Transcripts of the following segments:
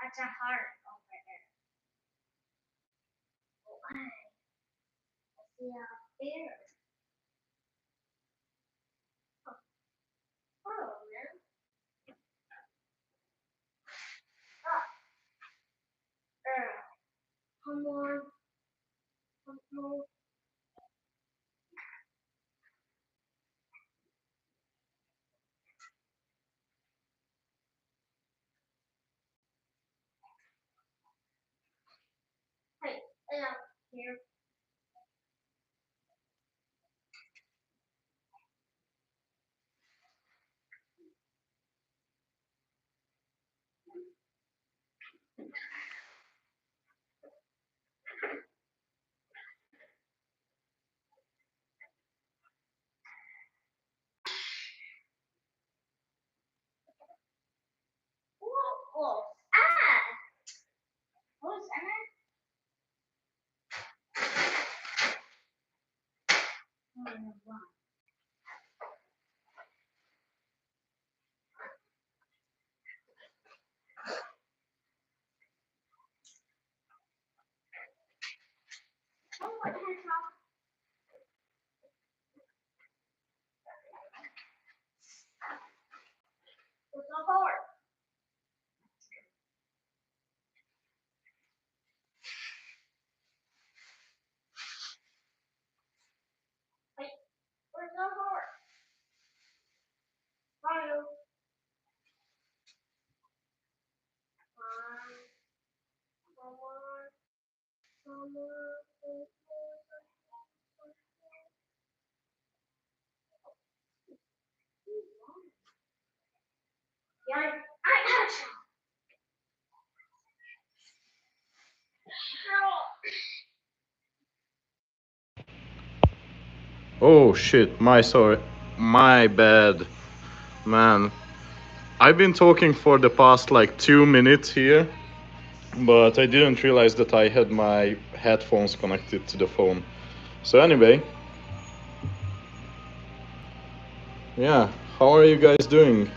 That's a heart over there. Why? I see a bear. Oh, man. Come on. Come on. Hey, here. Whoa. Ah! Who's that? Oh, what the heck? What's the heart? Hey, where's the heart? Mario. Come on. Come on. Yeah, I got you. Oh shit, my bad, man. I've been talking for the past like 2 minutes here, but I didn't realize that I had my headphones connected to the phone. So anyway, yeah, how are you guys doing?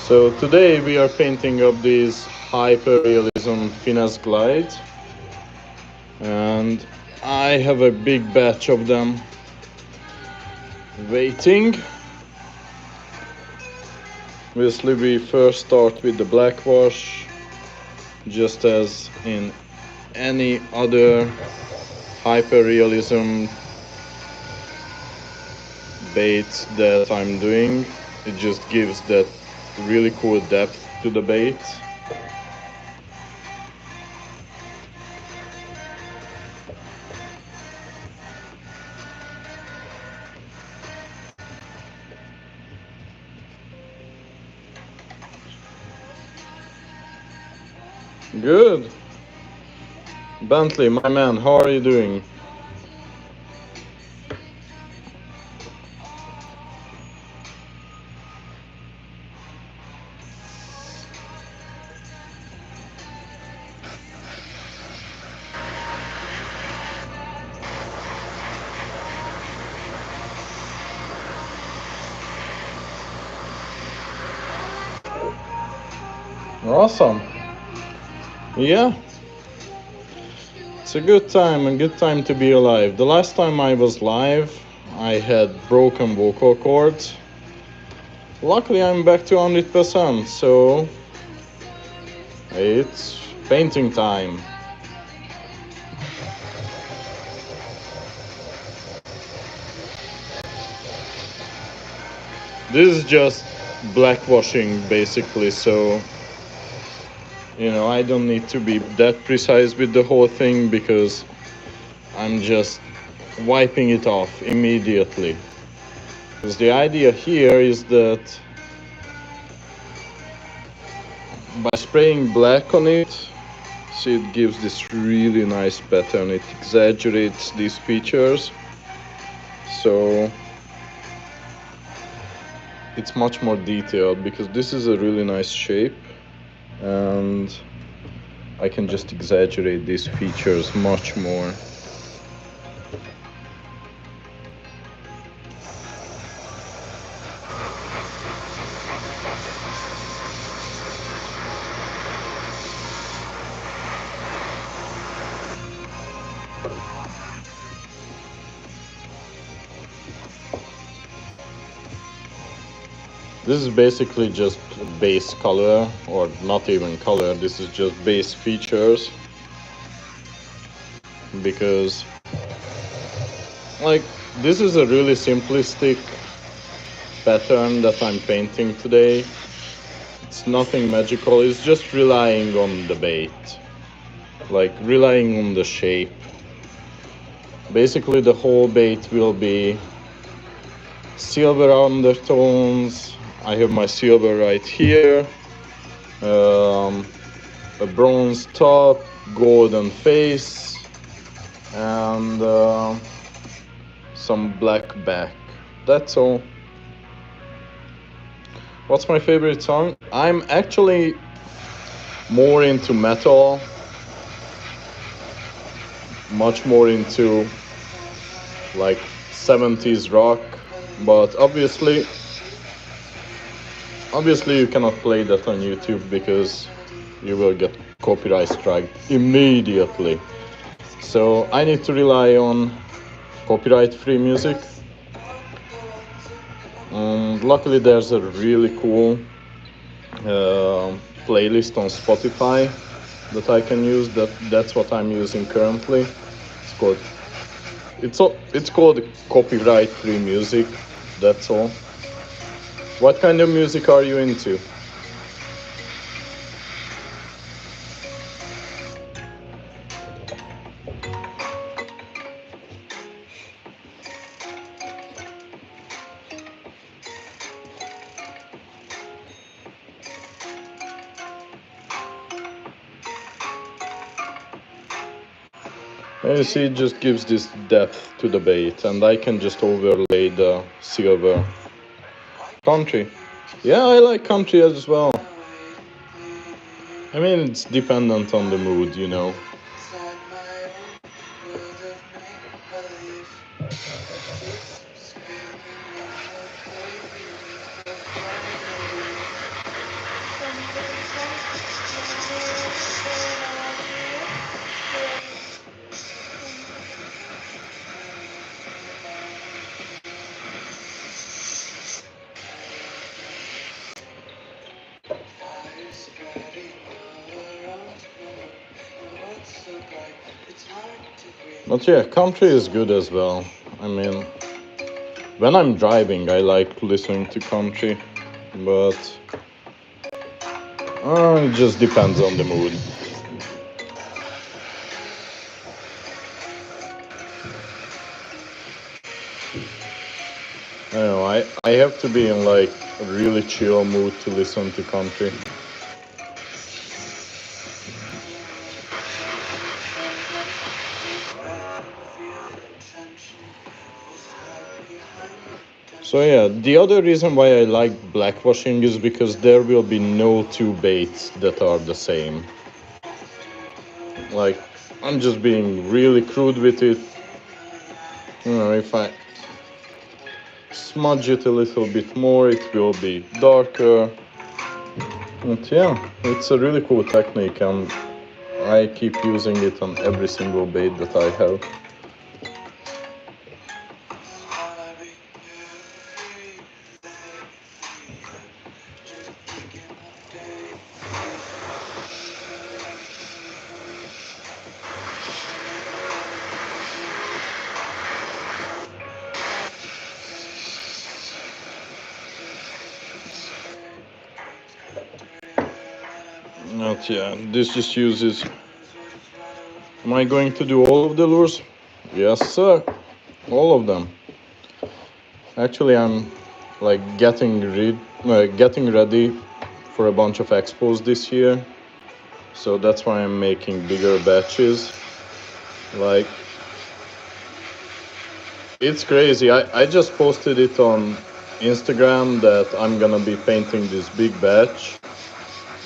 So today we are painting up these hyper-realism finesse glides, and I have a big batch of them waiting. Obviously we first start with the blackwash, just as in any other hyper-realism bait that I'm doing. It just gives that really cool depth to the bait. Good. Bentley, my man, how are you doing? Awesome. Yeah. It's a good time to be alive. The last time I was live, I had broken vocal cords. Luckily, I'm back to 100%, so it's painting time. This is just blackwashing basically, so I don't need to be that precise with the whole thing because I'm just wiping it off immediately. Because the idea here is that by spraying black on it, see, it gives this really nice pattern. It exaggerates these features, so it's much more detailed because this is a really nice shape, and I can just exaggerate these features much more. This is basically just base color, or not even color, this is just base features. Because, like, this is a really simplistic pattern that I'm painting today. It's nothing magical, it's just relying on the bait. Like, relying on the shape. Basically, the whole bait will be silver undertones. I have my silver right here. A bronze top, golden face, and some black back. That's all. What's my favorite song? I'm actually more into metal, much more into like 70s rock, but obviously you cannot play that on YouTube because you will get copyright strike immediately. So I need to rely on copyright free music. Luckily there's a really cool playlist on Spotify that I can use. That's what I'm using currently. It's called copyright free music. That's all. What kind of music are you into? And you see, it just gives this depth to the bait, and I can just overlay the silver. Country. Yeah, I like country as well. I mean, it's dependent on the mood. But yeah, country is good as well. I mean, when I'm driving, I like listening to country, but it just depends on the mood. I don't know, I have to be in like a really chill mood to listen to country. So yeah, the other reason why I like blackwashing is because there will be no two baits that are the same. Like, I'm just being really crude with it. If I smudge it a little bit more, it will be darker. And yeah, it's a really cool technique, and I keep using it on every single bait that I have. But yeah, this just uses. Am I going to do all of the lures? Yes, sir. All of them. Actually, I'm like getting ready for a bunch of expos this year. So that's why I'm making bigger batches. Like, it's crazy. I just posted it on Instagram that I'm gonna be painting this big batch,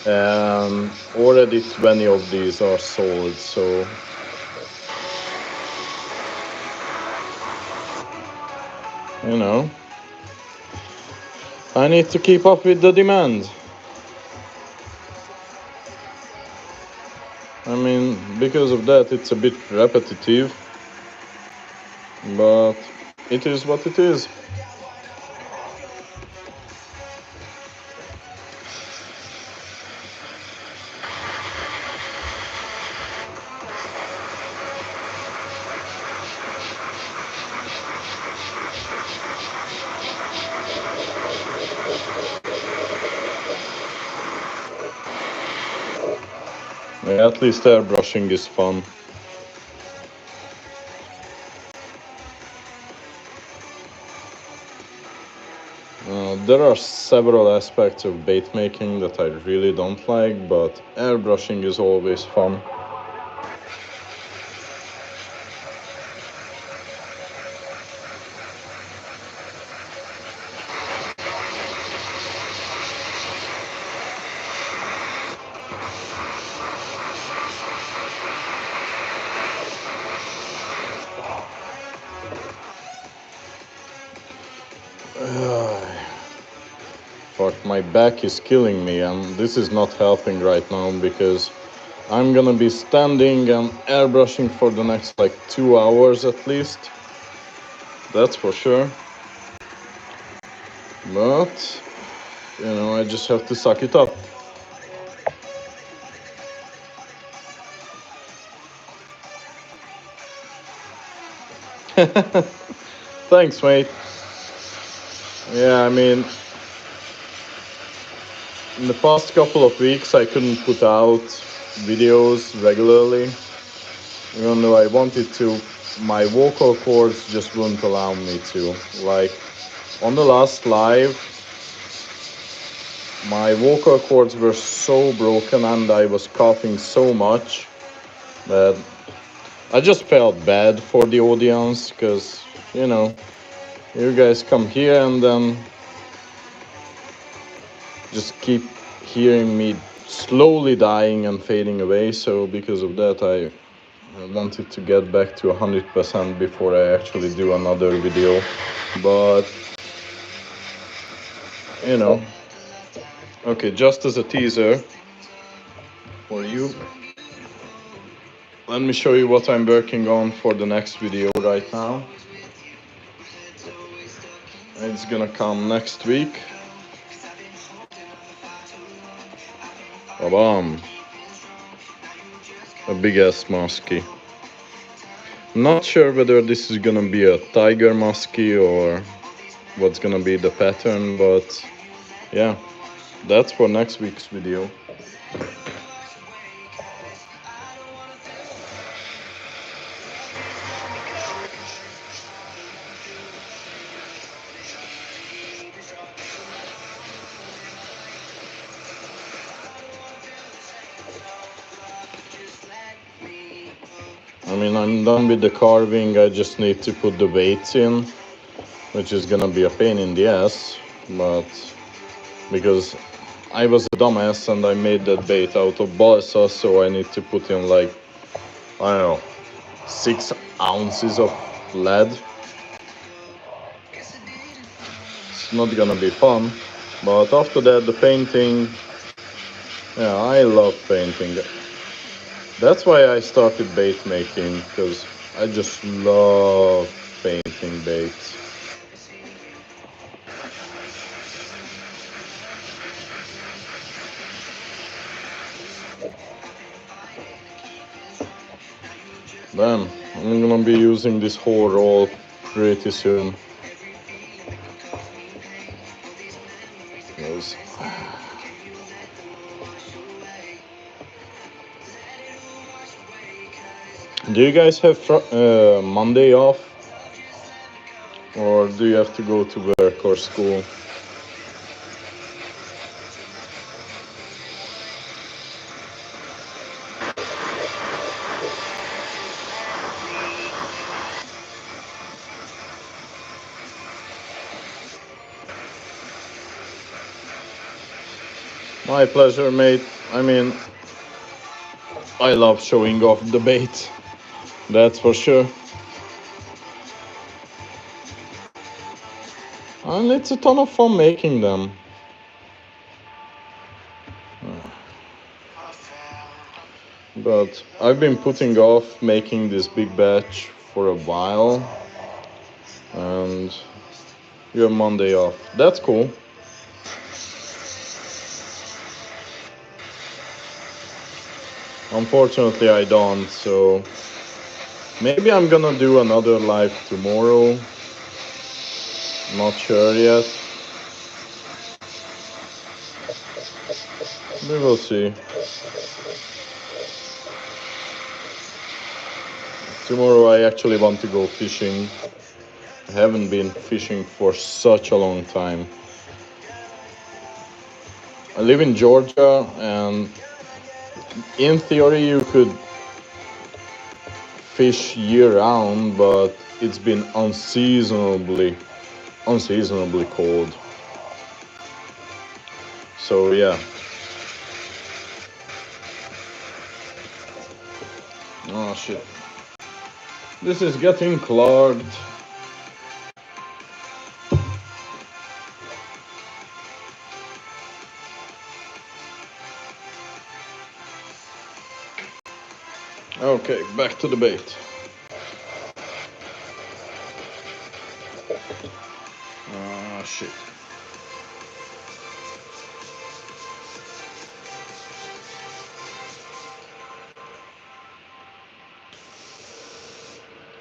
and already 20 of these are sold. So, you know, I need to keep up with the demand. I mean, because of that, it's a bit repetitive, but it is what it is. Yeah, at least airbrushing is fun. There are several aspects of bait making that I really don't like, but airbrushing is always fun. Fuck, my back is killing me, and this is not helping right now because I'm gonna be standing and airbrushing for the next like 2 hours at least. That's for sure. But, I just have to suck it up. Thanks, mate. Yeah, I mean, in the past couple of weeks, I couldn't put out videos regularly, even though I wanted to. My vocal cords just wouldn't allow me to. Like, on the last live, my vocal cords were so broken and I was coughing so much that I just felt bad for the audience because, you guys come here and then just keep hearing me slowly dying and fading away. So because of that, I wanted to get back to 100% before I actually do another video. But, you know, okay, just as a teaser for you, let me show you what I'm working on for the next video right now. It's gonna come next week. Ba-bam. A big ass muskie. Not sure whether this is gonna be a tiger muskie or what's gonna be the pattern, but yeah, that's for next week's video. I mean, I'm done with the carving, I just need to put the weights in, which is gonna be a pain in the ass, but because I was a dumbass and I made that bait out of balsa, so I need to put in like, I don't know, 6 ounces of lead. It's not gonna be fun, but after that, the painting, yeah, I love painting. That's why I started bait making, because I just love painting baits. Damn, I'm gonna be using this whole roll pretty soon. Because Do you guys have Monday off, or do you have to go to work or school? My pleasure, mate. I mean, I love showing off the bait. That's for sure. And it's a ton of fun making them. But I've been putting off making this big batch for a while. And you have Monday off. That's cool. Unfortunately, I don't, so maybe I'm gonna do another live tomorrow. Not sure yet. We will see. Tomorrow I actually want to go fishing. I haven't been fishing for such a long time. I live in Georgia, and in theory you could fish year round, but it's been unseasonably cold. So yeah. Oh shit. This is getting clogged. Okay, back to the bait. Ah shit.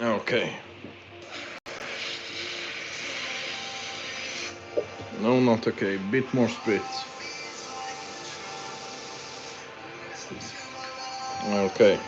Okay. No, not okay. Bit more spritz. Okay.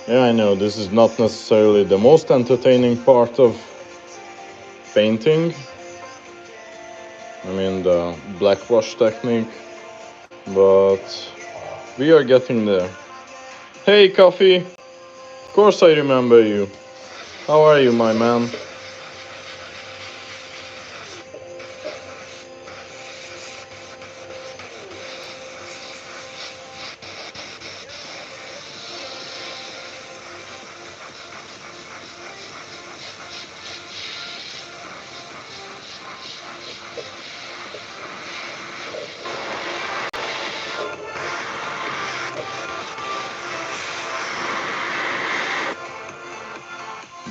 Yeah, I know this is not necessarily the most entertaining part of painting. I mean the blackwash technique, but we are getting there. Hey, Coffee! Of course I remember you. How are you, my man?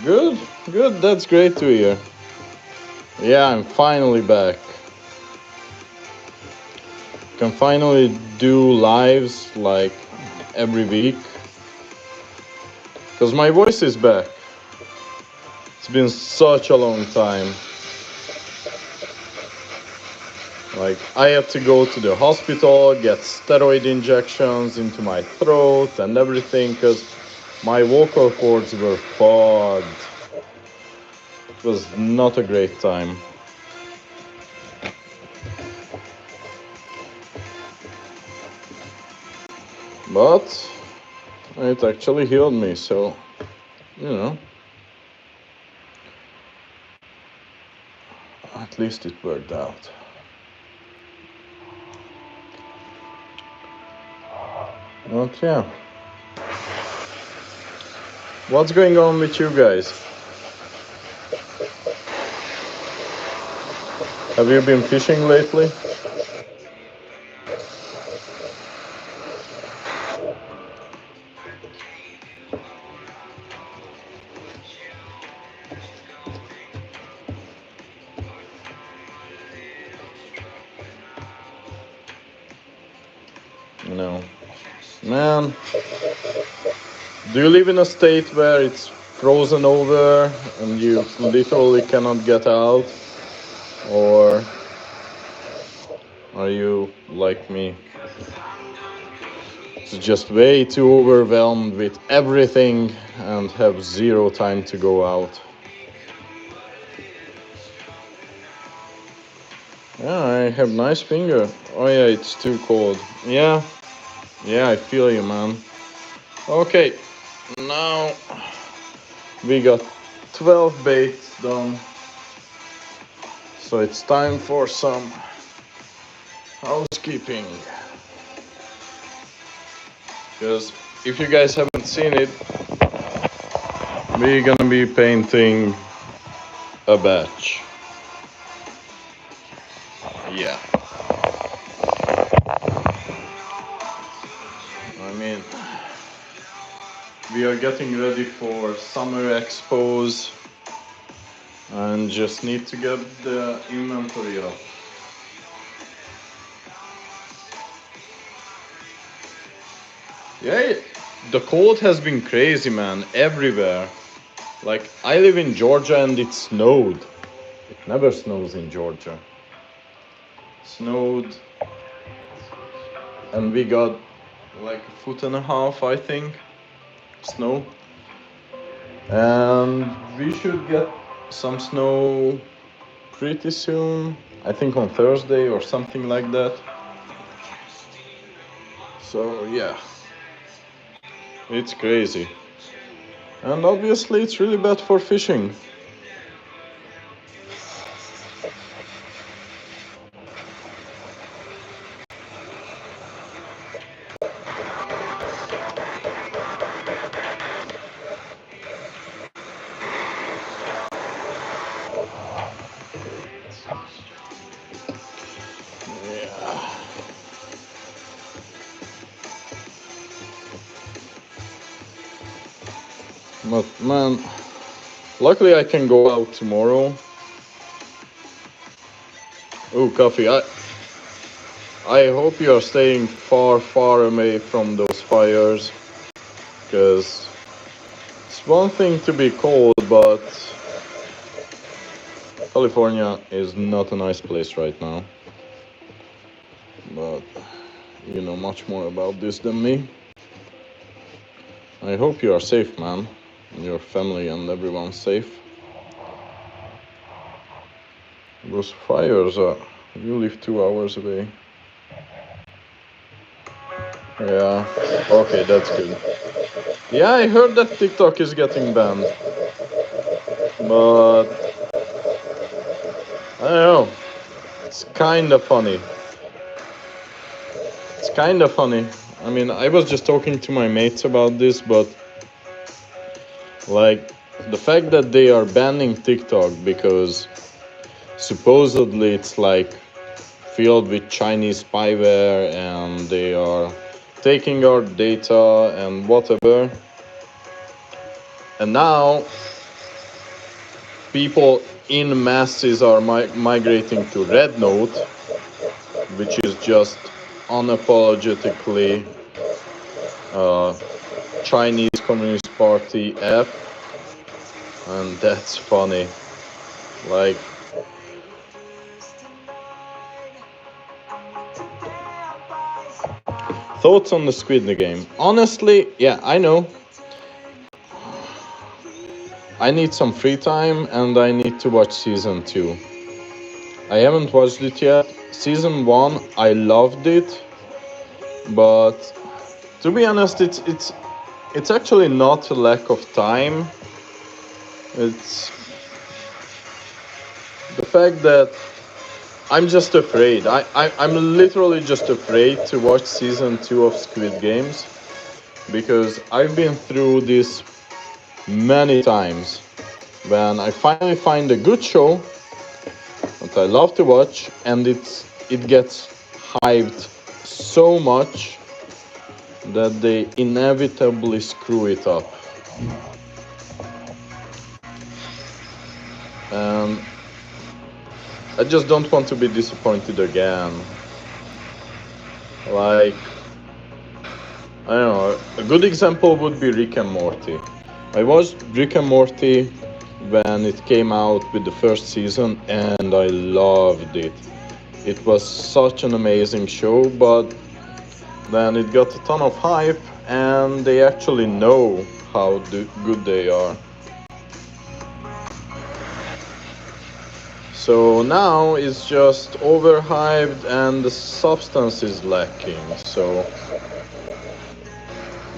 Good, good, that's great to hear. Yeah, I'm finally back. Can finally do lives like every week. Because my voice is back. It's been such a long time. Like, I had to go to the hospital, get steroid injections into my throat and everything because my vocal cords were fogged. It was not a great time. But it actually healed me, so, you know, at least it worked out. But yeah. What's going on with you guys? Have you been fishing lately? You know, man, do you live in a state where it's frozen over and you literally cannot get out? Or are you like me? It's just way too overwhelmed with everything and have zero time to go out. Yeah, I have nice finger. Oh yeah, it's too cold. Yeah, yeah, I feel you, man. Okay, now we got 12 baits done. So it's time for some housekeeping. Because if you guys haven't seen it, we're gonna be painting a batch. Yeah. I mean, we are getting ready for summer expos and just need to get the inventory up. Yeah, the cold has been crazy, man, everywhere. Like, I live in Georgia and it snowed. It never snows in Georgia. Snowed, and we got like a foot and a half, I think, snow. And we should get some snow pretty soon. I think on Thursday or something like that. So, yeah, it's crazy. And obviously, it's really bad for fishing. Yeah. But man, luckily I can go out tomorrow. Oh, coffee. I hope you are staying far, far away from those fires. Because it's one thing to be cold, but California is not a nice place right now. But you know much more about this than me. I hope you are safe, man. Your family and everyone's safe. Those fires are. You live 2 hours away. Yeah. Okay, that's good. Yeah, I heard that TikTok is getting banned. But I don't know. It's kind of funny. It's kind of funny. I mean, I was just talking to my mates about this, but like the fact that they are banning TikTok because supposedly it's like filled with Chinese spyware and they are taking our data and whatever. And now people in masses are migrating to Red Note, which is just unapologetically Chinese Communist Party app, and that's funny. Like, thoughts on the Squid Game? Honestly, yeah, I know. I need some free time and I need to watch season 2. I haven't watched it yet. Season 1, I loved it, but to be honest, it's actually not a lack of time. It's the fact that I'm just afraid. I'm literally just afraid to watch season 2 of Squid Games because I've been through this many times when I finally find a good show that I love to watch and it gets hyped so much that they inevitably screw it up. And I just don't want to be disappointed again. Like, I don't know. A good example would be Rick and Morty. I watched Rick and Morty when it came out with the first season and I loved it. It was such an amazing show, but then it got a ton of hype and they actually know how good they are. So now it's just overhyped and the substance is lacking. So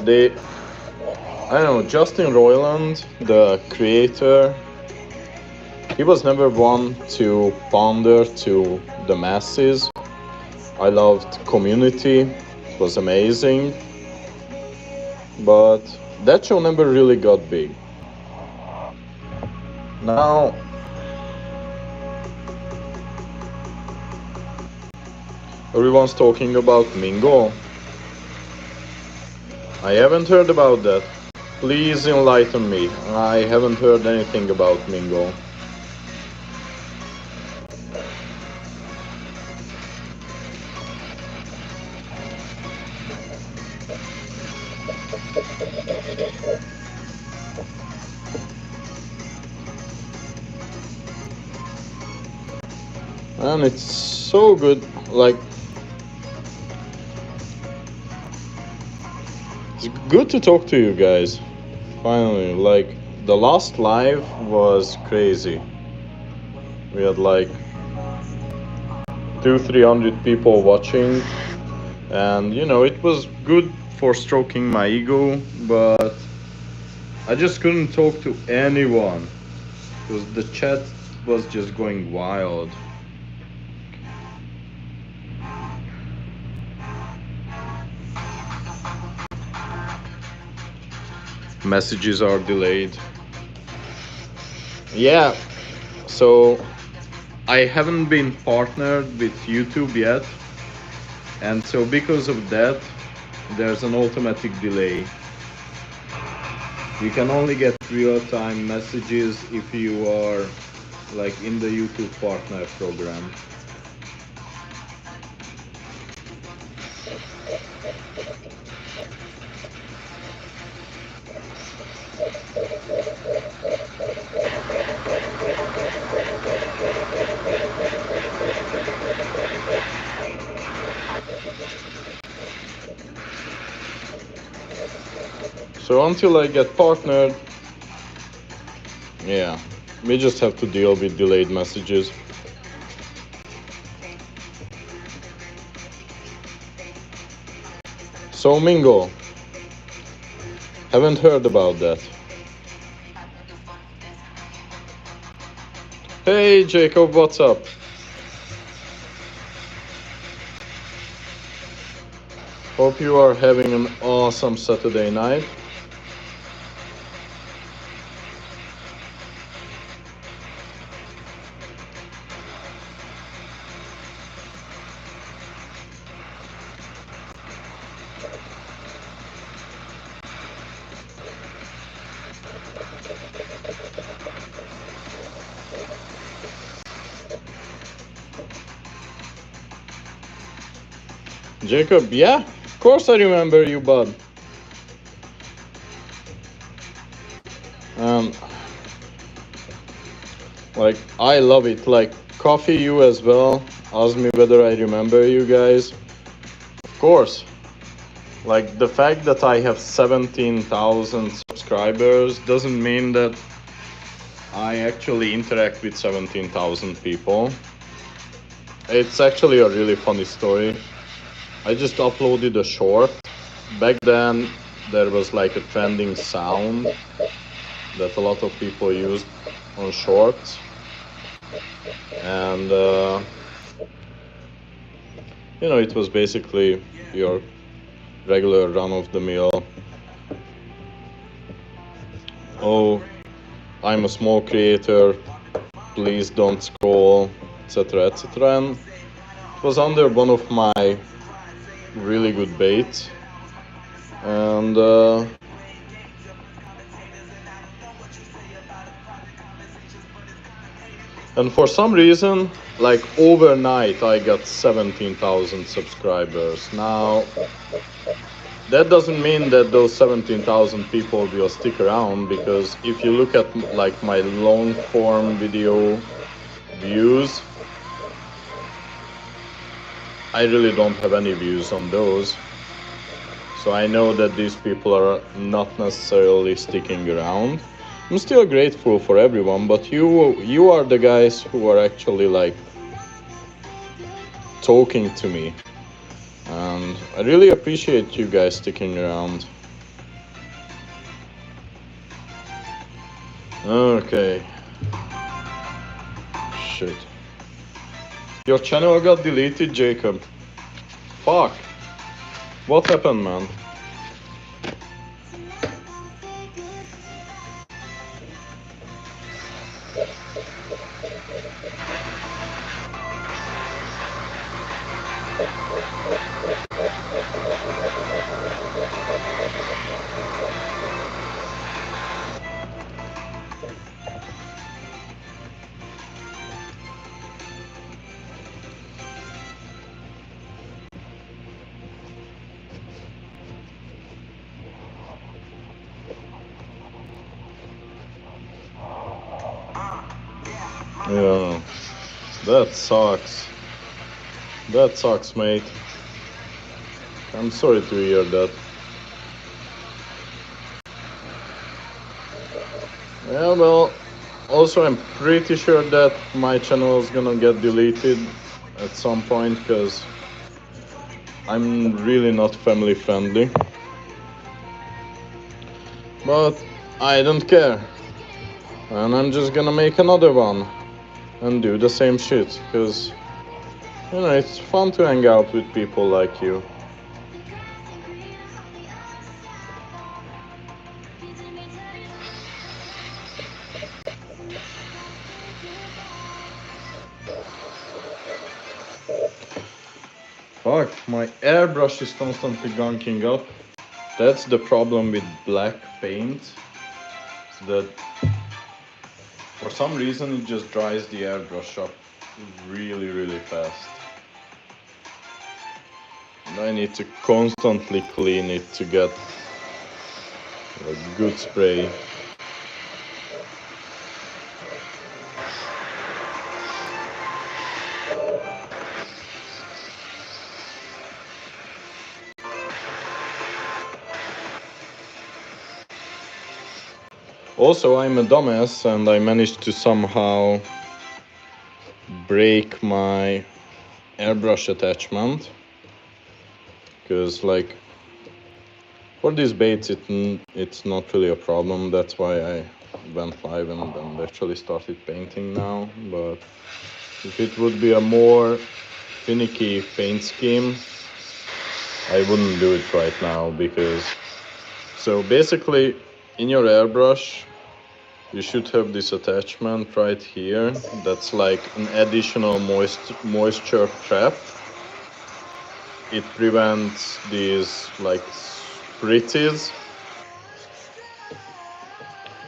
they, I don't know, Justin Roiland, the creator, he was never one to pander to the masses. I loved Community, it was amazing, but that show never really got big. Now, everyone's talking about Mingo. I haven't heard about that. Please enlighten me. I haven't heard anything about Mingo. And it's so good. Like, it's good to talk to you guys. Finally, like, the last live was crazy. We had like 200-300 people watching, and you know, it was good for stroking my ego, but I just couldn't talk to anyone because the chat was just going wild. Messages are delayed. Yeah, so I haven't been partnered with YouTube yet, and so because of that, there's an automatic delay. You can only get real-time messages if you are like in the YouTube partner program. So until I get partnered, yeah, we just have to deal with delayed messages. So Mingo, haven't heard about that. Hey Jacob, what's up? Hope you are having an awesome Saturday night. Jacob, yeah, of course I remember you, bud. Um, like, I love it. Like, Coffee, you as well. Ask me whether I remember you guys. Of course. Like, the fact that I have 17,000 subscribers doesn't mean that I actually interact with 17,000 people. It's actually a really funny story. I just uploaded a short. Back then, there was like a trending sound that a lot of people used on shorts. And, you know, it was basically your regular run-of-the-mill, oh, I'm a small creator, please don't scroll, etc., etc. And it was under one of my really good baits. And for some reason, like overnight, I got 17,000 subscribers. Now, that doesn't mean that those 17,000 people will stick around, because if you look at like my long form video views, I really don't have any views on those. So I know that these people are not necessarily sticking around. I'm still grateful for everyone, but you are the guys who are actually like talking to me. And I really appreciate you guys sticking around. Okay. Shit. Your channel got deleted, Jacob. Fuck. What happened, man? Yeah. That sucks. That sucks, mate. I'm sorry to hear that. Yeah, well, also I'm pretty sure that my channel is gonna get deleted at some point, because I'm really not family friendly. But I don't care. And I'm just gonna make another one and do the same shit, because, you know, it's fun to hang out with people like you. Fuck, my airbrush is constantly gunking up. That's the problem with black paint. That for some reason it just dries the airbrush up really fast. And I need to constantly clean it to get a good spray. Also, I'm a dumbass and I managed to somehow break my airbrush attachment, because like for these baits it's not really a problem. That's why I went live and actually started painting now. But if it would be a more finicky paint scheme, I wouldn't do it right now, because so basically in your airbrush you should have this attachment right here that's like an additional moisture trap. It prevents these like spritz,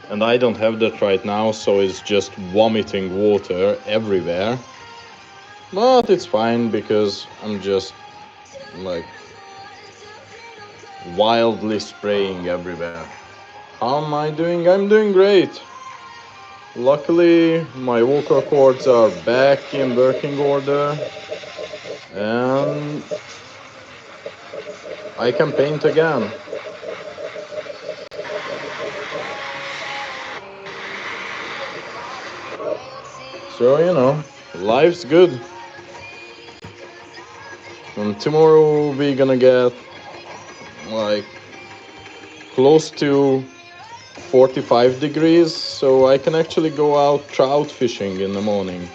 and I don't have that right now, so it's just vomiting water everywhere. But it's fine, because I'm just like wildly spraying everywhere. How am I doing? I'm doing great. Luckily, my vocal cords are back in working order, and I can paint again. So, you know, life's good. And tomorrow we're gonna get like close to 45 degrees, so I can actually go out trout fishing in the morning.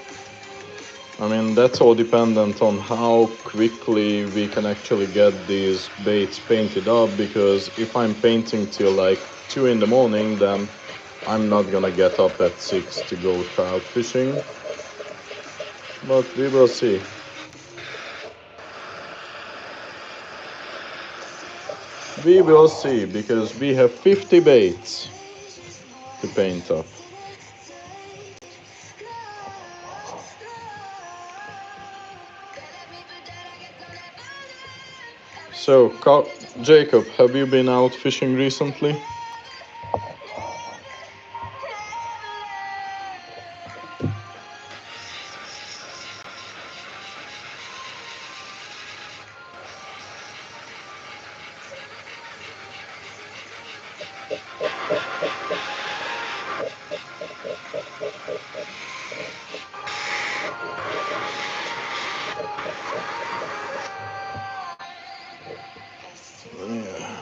I mean, that's all dependent on how quickly we can actually get these baits painted up, because if I'm painting till like 2 in the morning, then I'm not gonna get up at 6 to go trout fishing. But we will see. We will see, because we have 50 baits to paint up. So, Jacob, have you been out fishing recently? Yeah.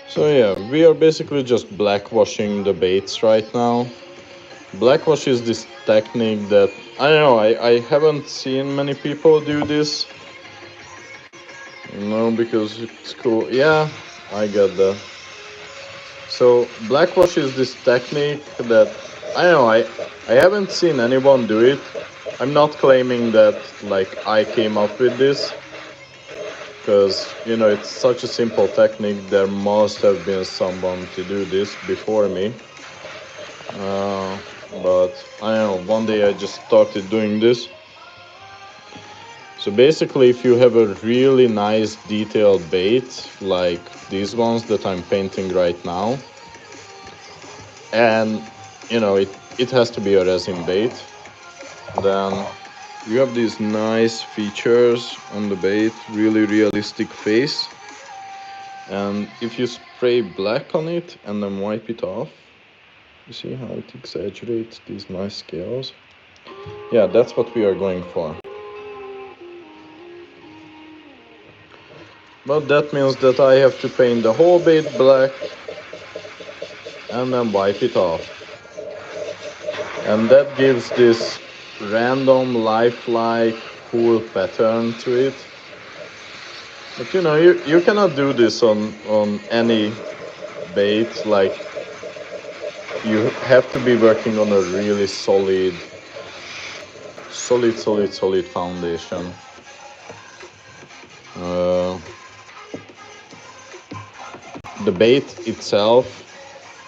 So yeah, we are basically just blackwashing the baits right now. Blackwash is this technique that I don't know. I haven't seen many people do this. No, because it's cool. Yeah, I get that. So blackwash is this technique that I don't know. I haven't seen anyone do it. I'm not claiming that like I came up with this, because it's such a simple technique. There must have been someone to do this before me. But I don't know. One day I just started doing this. So basically, if you have a really nice detailed bait, like these ones that I'm painting right now, and it has to be a resin bait, then you have these nice features on the bait, really realistic face. And if you spray black on it and then wipe it off, you see how it exaggerates these nice scales? Yeah, that's what we are going for. But that means that I have to paint the whole bait black and then wipe it off. And that gives this random lifelike cool pattern to it. But you cannot do this on any bait. Like, you have to be working on a really solid foundation. uh, the bait itself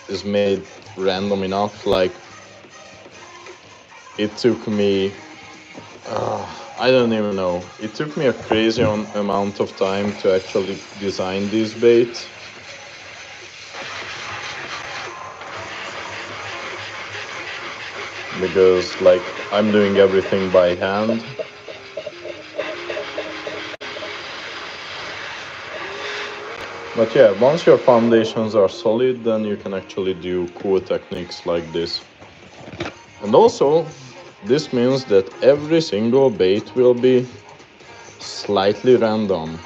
is made random enough. Like, it took me I don't even know. It took me a crazy amount of time to actually design these baits. Because, like, I'm doing everything by hand. But yeah, once your foundations are solid, then you can actually do cool techniques like this. And also, this means that every single bait will be slightly random.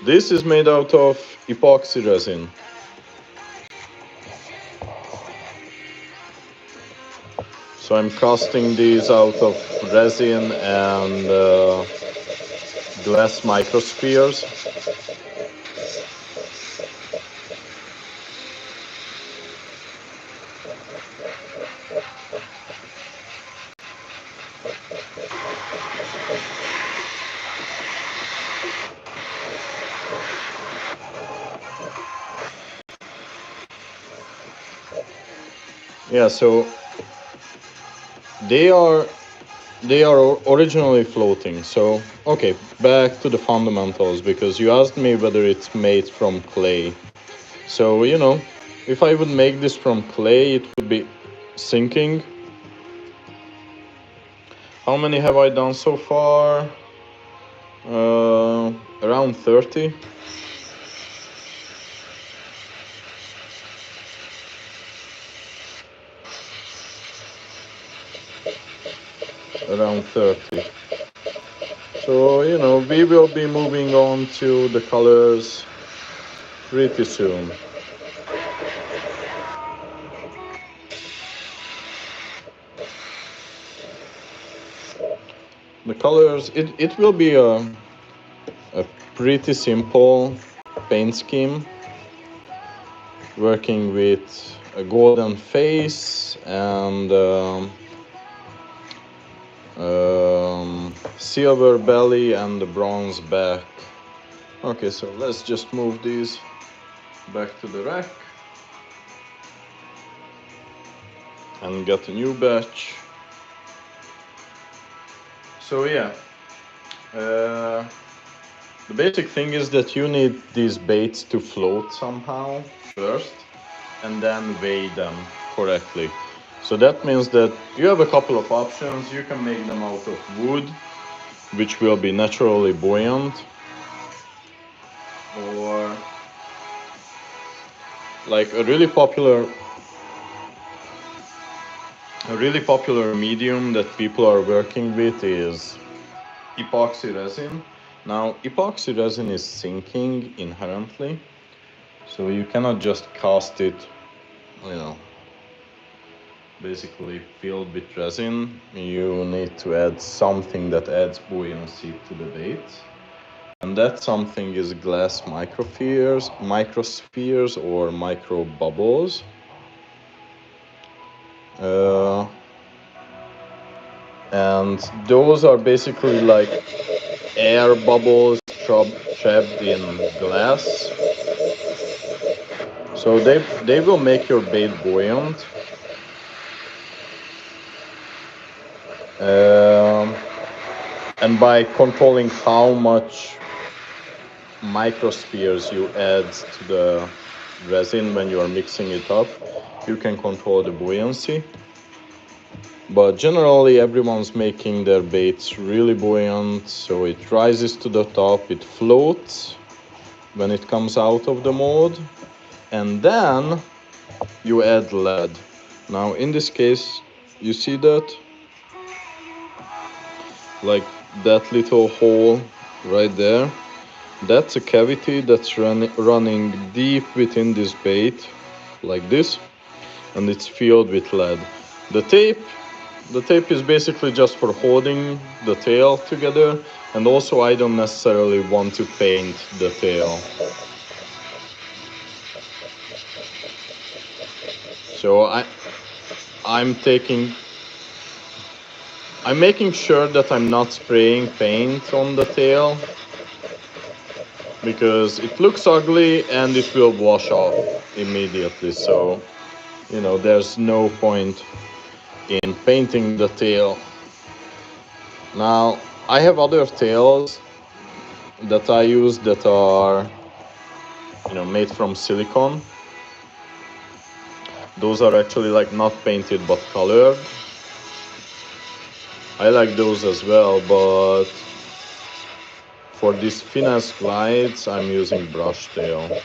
This is made out of epoxy resin. So I'm casting these out of resin and glass microspheres. Yeah, so they are originally floating. So okay, back to the fundamentals, because you asked me whether it's made from clay. So if I would make this from clay, it would be sinking. How many have I done so far? Around 30. Around 30. So we will be moving on to the colors pretty soon. The colors, it will be a pretty simple paint scheme, working with a golden face and silver belly and the bronze back. Okay, so let's just move these. back to the rack and get a new batch. So yeah, the basic thing is that you need these baits to float somehow first and then weigh them correctly. So that means that you have a couple of options. You can make them out of wood, which will be naturally buoyant, or like a really popular medium that people are working with is epoxy resin. Now, epoxy resin is sinking inherently, so you cannot just cast it, you know, basically filled with resin. You need to add something that adds buoyancy to the bait. And that something is glass microspheres or micro bubbles. Uh, and those are basically like air bubbles trapped in glass. So they will make your bait buoyant. Um, and by controlling how much microspheres you add to the resin when you are mixing it up, you can control the buoyancy. But generally everyone's making their baits really buoyant, so it rises to the top, it floats when it comes out of the mold, and then you add lead. Now in this case, you see that? Like that little hole right there? That's a cavity that's running deep within this bait, like this, and it's filled with lead. The tape is basically just for holding the tail together, and also I don't necessarily want to paint the tail. So I'm making sure that I'm not spraying paint on the tail, because it looks ugly and it will wash off immediately. So, there's no point in painting the tail. Now, I have other tails that I use that are, made from silicone. Those are actually like not painted but colored. I like those as well, but for these finesse glides, I'm using brush tail.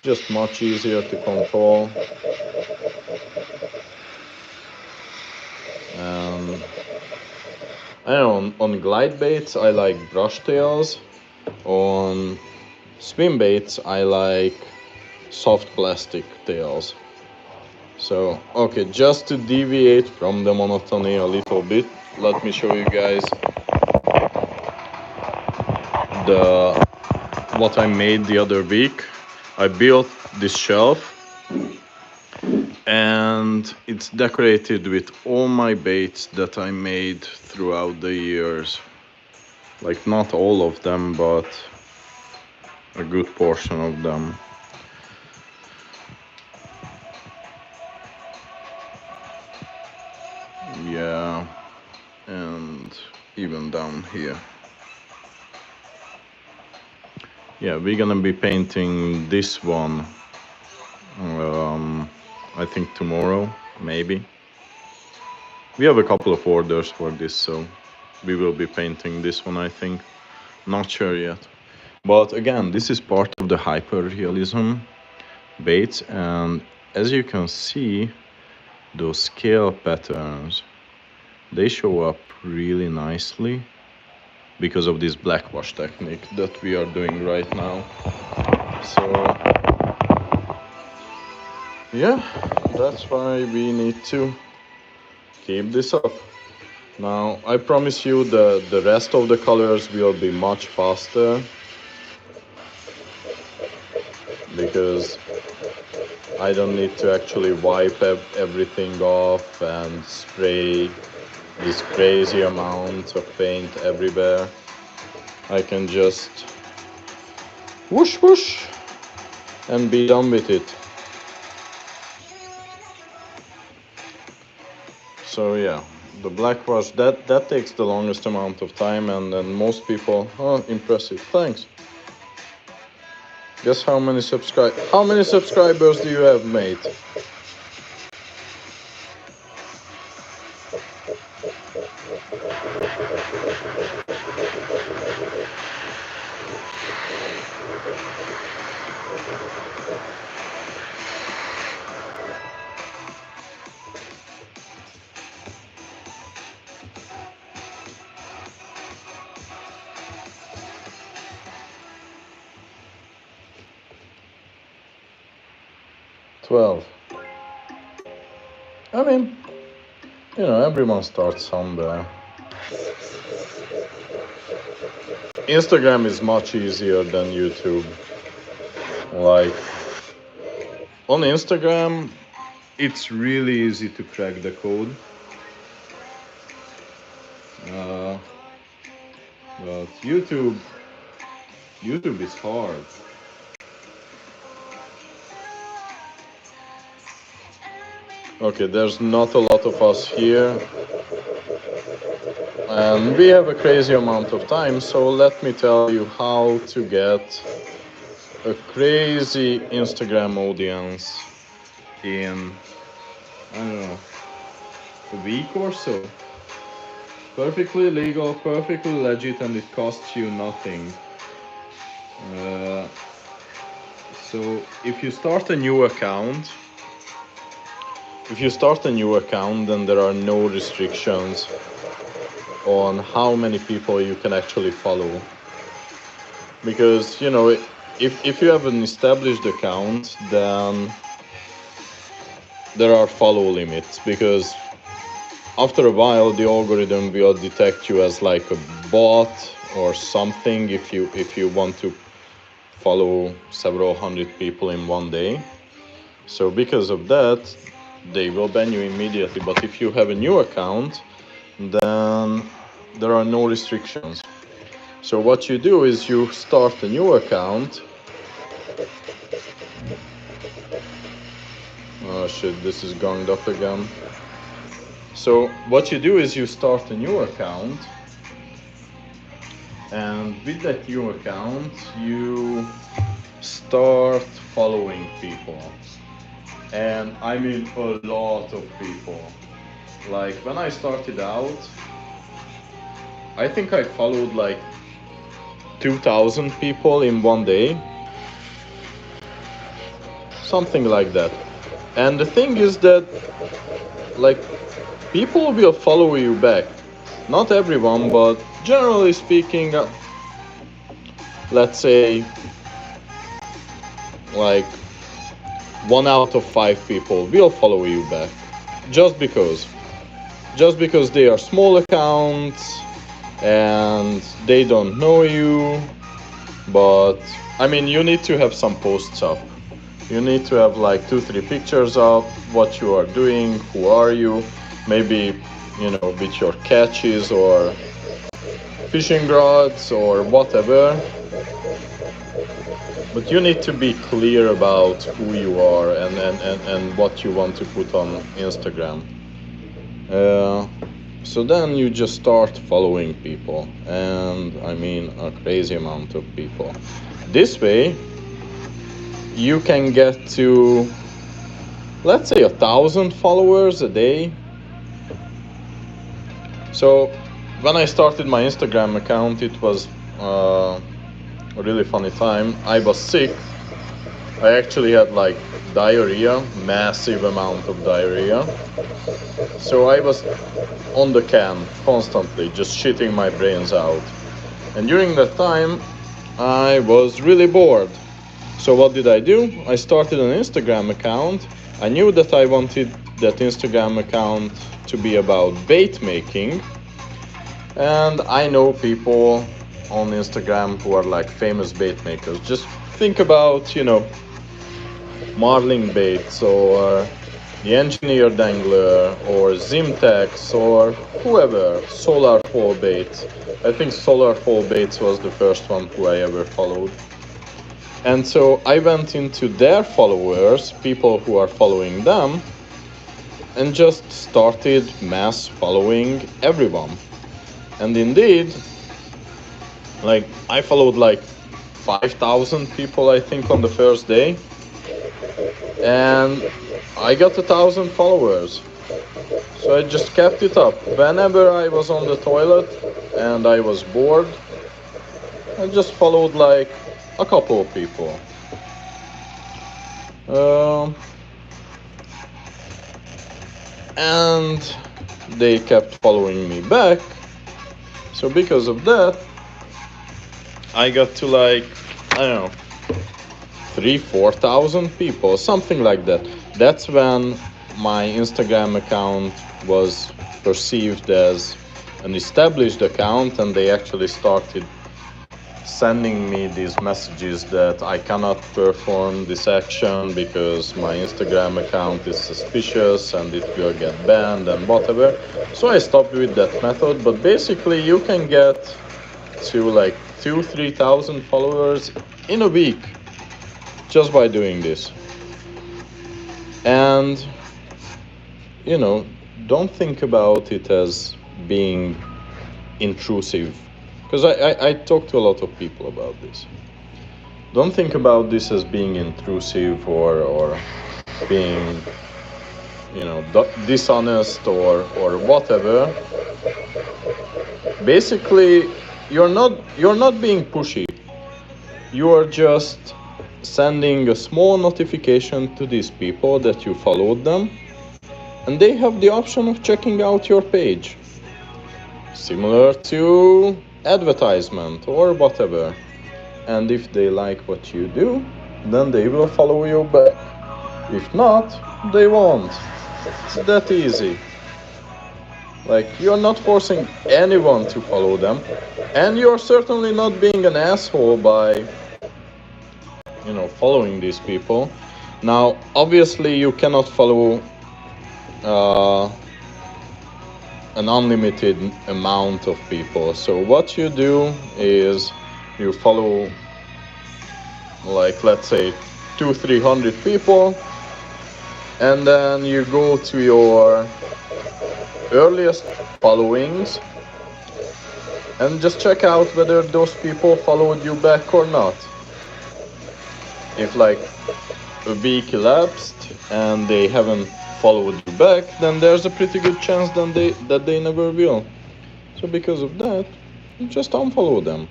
Just much easier to control. And I don't know, on glide baits, I like brush tails. On swim baits, I like soft plastic tails. So, okay, just to deviate from the monotony a little bit, let me show you guys what I made the other week. I built this shelf and it's decorated with all my baits that I made throughout the years. Like not all of them, but a good portion of them. Yeah, and even down here. Yeah, we're gonna be painting this one, I think tomorrow, maybe. We have a couple of orders for this, so we will be painting this one, I think. Not sure yet. But again, this is part of the hyper-realism baits, and as you can see, those scale patterns, they show up really nicely because of this blackwash technique that we are doing right now. So yeah, that's why we need to keep this up. Now I promise you the rest of the colors will be much faster, because I don't need to actually wipe everything off and spray this crazy amount of paint everywhere. I can just whoosh whoosh and be done with it. So yeah, the blackwash, that takes the longest amount of time, and then most people, oh, impressive, thanks. Guess how many subscribers do you have, mate? $12. I mean, everyone starts somewhere. Instagram is much easier than YouTube. Like, on Instagram, it's really easy to crack the code. But YouTube is hard. Okay, there's not a lot of us here. And we have a crazy amount of time, so let me tell you how to get a crazy Instagram audience in, I don't know, a week or so. Perfectly legal, perfectly legit, and it costs you nothing. So if you start a new account, then there are no restrictions on how many people you can actually follow. Because, if you have an established account, then there are follow limits, because after a while the algorithm will detect you as like a bot or something if you want to follow several hundred people in one day. So because of that, they will ban you immediately. But if you have a new account, then there are no restrictions. So what you do is you start a new account. Oh shit, this is gonged up again. So what you do is you start a new account, and with that new account you start following people. And I mean a lot of people. Like when I started out, I think I followed like 2,000 people in one day. Something like that. And the thing is that, like, people will follow you back. Not everyone, but generally speaking, let's say like 1 out of 5 people will follow you back. Just because they are small accounts and they don't know you. But I mean, you need to have some posts up. You need to have like 2-3 pictures up, what you are doing, who are you, maybe, with your catches or fishing rods or whatever. But you need to be clear about who you are and what you want to put on Instagram. So then you just start following people, and I mean a crazy amount of people. This way you can get to, let's say, 1,000 followers a day. So when I started my Instagram account, it was a really funny time. I was sick. I actually had like diarrhea, massive amount of diarrhea. So I was on the can constantly, just shitting my brains out. And during that time, I was really bored. So what did I do? I started an Instagram account. I knew that I wanted that Instagram account to be about bait making. And I know people on Instagram who are like famous bait makers. Just think about, marling baits or the engineer dangler or Zimtex or whoever, solar fall baits. I think solar fall baits was the first one who I ever followed. And so I went into their followers, people who are following them, and just started mass following everyone. And indeed, like I followed like 5,000 people, I think, on the first day, and I got 1,000 followers. So I just kept it up. Whenever I was on the toilet and I was bored, I just followed like a couple of people. Um, and they kept following me back. So because of that, I got to like, I don't know, 3, 4,000 people, something like that. That's when my Instagram account was perceived as an established account, and they actually started sending me these messages that I cannot perform this action because my Instagram account is suspicious and it will get banned and whatever. So I stopped with that method, but basically you can get to like 2, 3,000 followers in a week just by doing this. And you know, don't think about it as being intrusive, because I talk to a lot of people about this. Don't think about this as being intrusive or being, you know, dishonest or whatever. Basically, you're not being pushy. You are just sending a small notification to these people that you followed them, and they have the option of checking out your page, similar to advertisement or whatever. And if they like what you do, then they will follow you back. If not, they won't. It's that easy. Like, you're not forcing anyone to follow them, and you're certainly not being an asshole by, following these people. Now, obviously, you cannot follow uh, an unlimited amount of people. So what you do is you follow, like, let's say 200-300 people, and then you go to your earliest followings and just check out whether those people followed you back or not. If like a week elapsed and they haven't followed you back, then there's a pretty good chance that they never will. So because of that, you just unfollow them.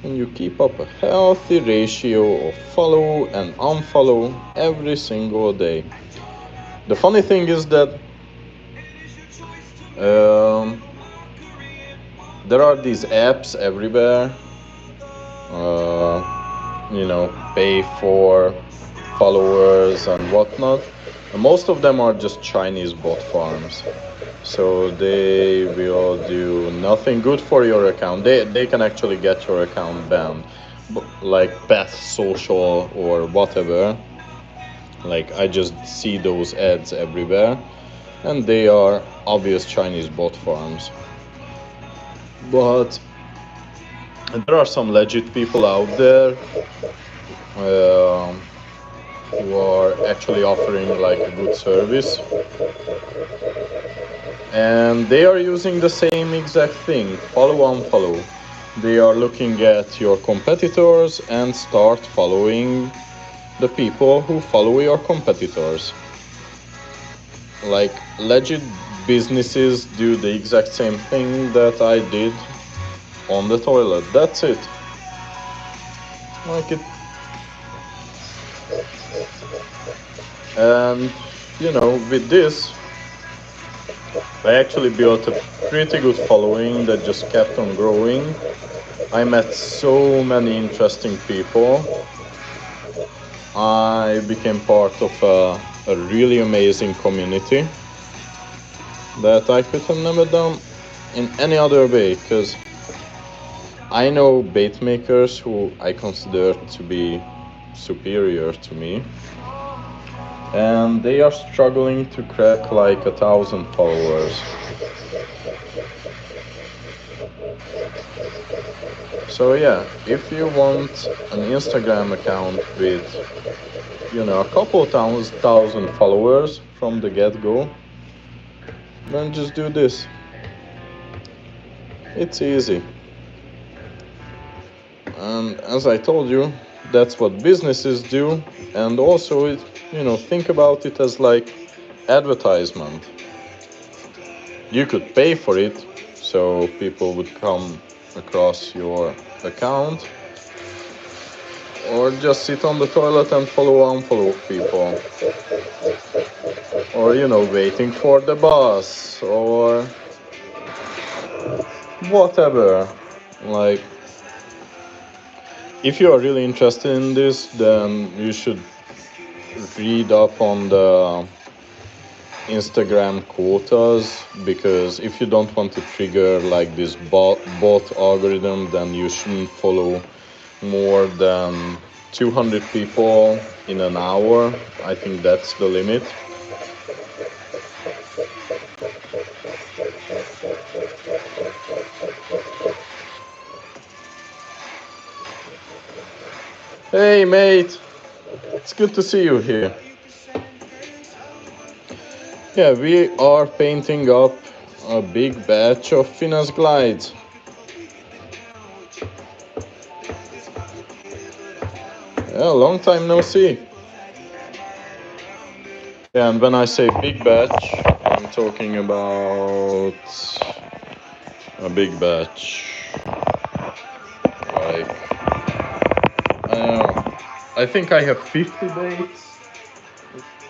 And you keep up a healthy ratio of follow and unfollow every single day. The funny thing is that there are these apps everywhere, pay for followers and whatnot. And most of them are just Chinese bot farms. So they will do nothing good for your account. They can actually get your account banned, like Path Social or whatever. Like, I just see those ads everywhere, and they are obvious Chinese bot farms. But there are some legit people out there who are actually offering like a good service, and they are using the same exact thing: follow, unfollow. They are looking at your competitors and start following the people who follow your competitors. Like, legit businesses do the exact same thing that I did on the toilet. That's it. Like it. And with this, I actually built a pretty good following that just kept on growing. I met so many interesting people. I became part of a really amazing community that I could have never done in any other way, because I know bait makers who I consider to be superior to me, and they are struggling to crack like 1,000 followers. So yeah, if you want an Instagram account with, a couple thousand followers from the get-go, then just do this. It's easy. And as I told you, that's what businesses do. And also, think about it as like advertisement. You could pay for it, so people would come across your account, or just sit on the toilet and unfollow people, or waiting for the bus, or whatever. Like, if you are really interested in this, then you should read up on the Instagram quotas, because if you don't want to trigger like this bot algorithm, then you shouldn't follow more than 200 people in an hour. I think that's the limit. Hey mate, it's good to see you here. Yeah, we are painting up a big batch of finesse glides. Yeah, long time no see. Yeah, and when I say big batch, I'm talking about a big batch. Like, I don't know. I think I have 50 baits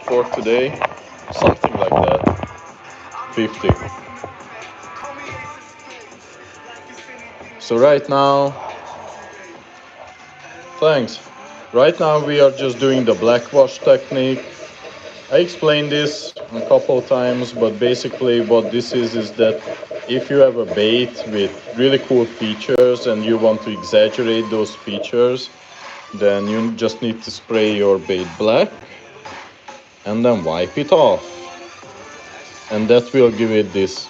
for today. Something like that. 50. So right now, thanks. Right now we are just doing the blackwash technique. I explained this a couple times, but basically what this is that if you have a bait with really cool features and you want to exaggerate those features, then you just need to spray your bait black and then wipe it off. And that will give it this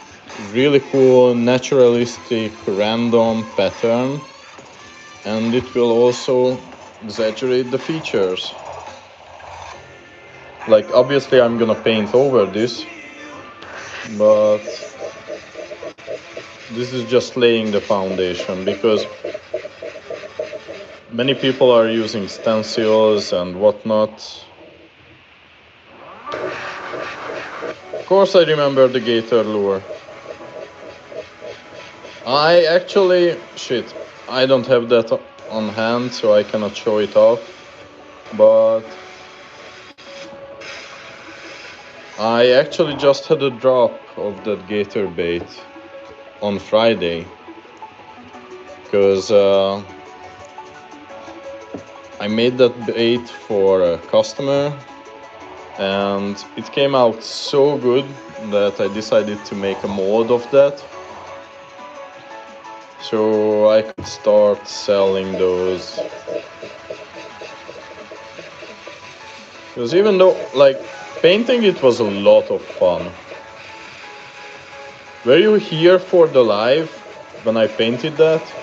really cool, naturalistic, random pattern. And it will also exaggerate the features. Like, obviously I'm gonna paint over this, but this is just laying the foundation, because many people are using stencils and whatnot. Of course I remember the gator lure. I don't have that on hand, so I cannot show it off, but I actually just had a drop of that gator bait on Friday, because I made that bait for a customer and it came out so good that I decided to make a mold of that, so I could start selling those. Because even though, like, painting it was a lot of fun. Were you here for the live when I painted that?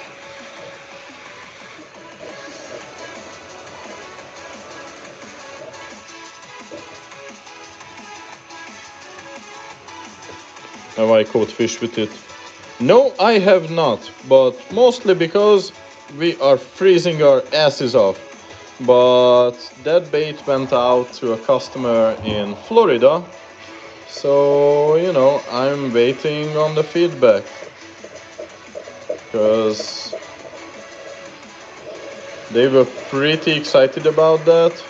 Have I caught fish with it? No, I have not, but mostly because we are freezing our asses off. But that bait went out to a customer in Florida, so I'm waiting on the feedback, because they were pretty excited about that.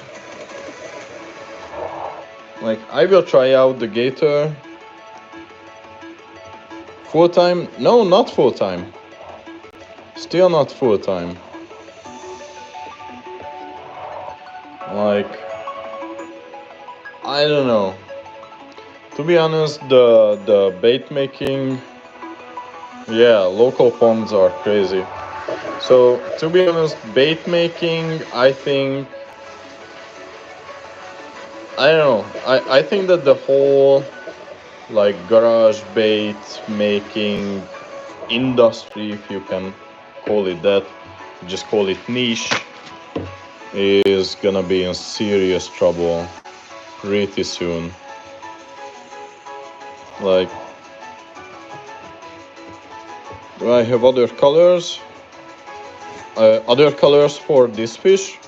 Like, I will try out the gator full time. No, not full time. Still not full time. Like, I don't know. To be honest, the bait making, yeah, local ponds are crazy. So to be honest, bait making, I think, I don't know. I think that the whole like garage bait making industry, if you can call it that, just call it niche, is gonna be in serious trouble pretty soon. Like, do I have other colors? Other colors for this fish?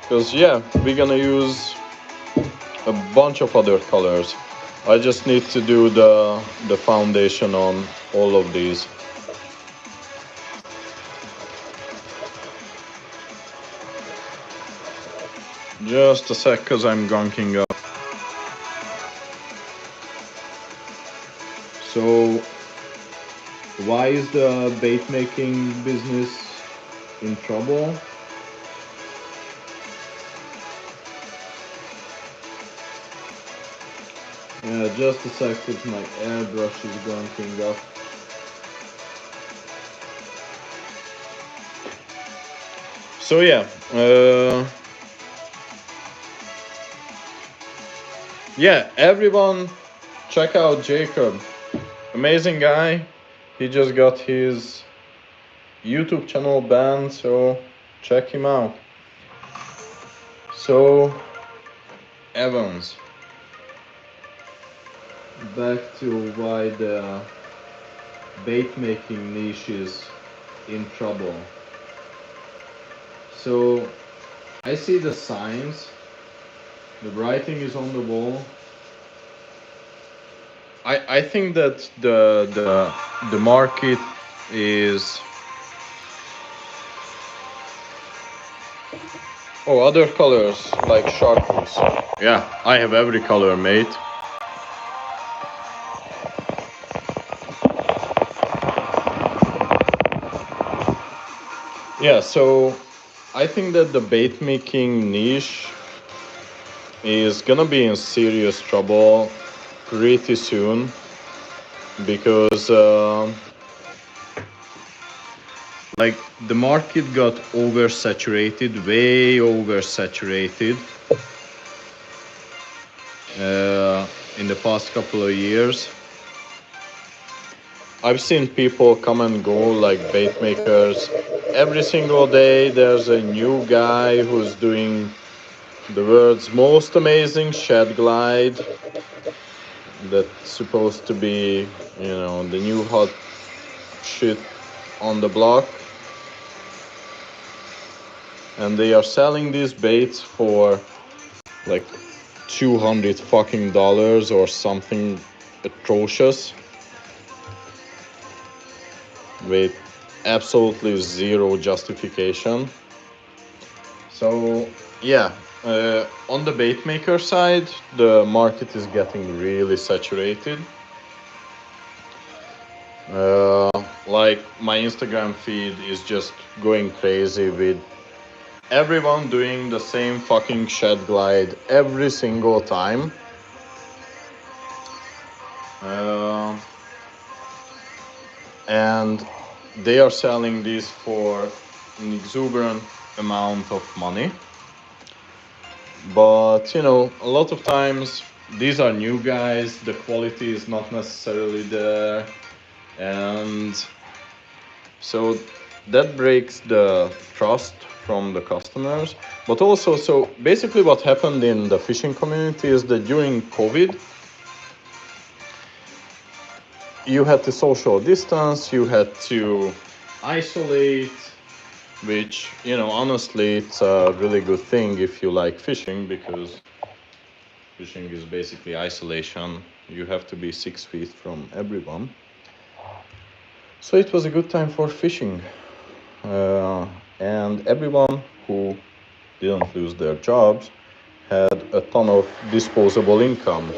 Because yeah, we're gonna use a bunch of other colors. I just need to do the foundation on all of these. Just a sec, because I'm gunking up. So, why is the bait making business in trouble? Yeah, just a sec, because my airbrush is gunking up. So yeah, everyone check out Jacob. Amazing guy. He just got his YouTube channel banned, so check him out. So, Evans, back to why the bait making niche is in trouble. So, I see the signs, the writing is on the wall. I think that the market is. Oh, other colors like chartreuse. Yeah, I have every color, mate. Yeah, so I think that the bait making niche is gonna be in serious trouble pretty soon because like the market got oversaturated, way oversaturated in the past couple of years. I've seen people come and go like bait makers. Every single day there's a new guy who's doing the world's most amazing shed glide that's supposed to be, the new hot shit on the block. And they are selling these baits for like $200 fucking dollars or something atrocious with absolutely zero justification. So yeah, on the bait maker side, the market is getting really saturated. Like my Instagram feed is just going crazy with everyone doing the same fucking shed glide every single time. And they are selling these for an exuberant amount of money. But a lot of times these are new guys, the quality is not necessarily there, and so that breaks the trust from the customers. But also, so basically what happened in the fishing community is that during COVID, you had to social distance, you had to isolate, which, honestly, it's a really good thing if you like fishing, because fishing is basically isolation. You have to be 6 feet from everyone. So it was a good time for fishing. And everyone who didn't lose their jobs had a ton of disposable income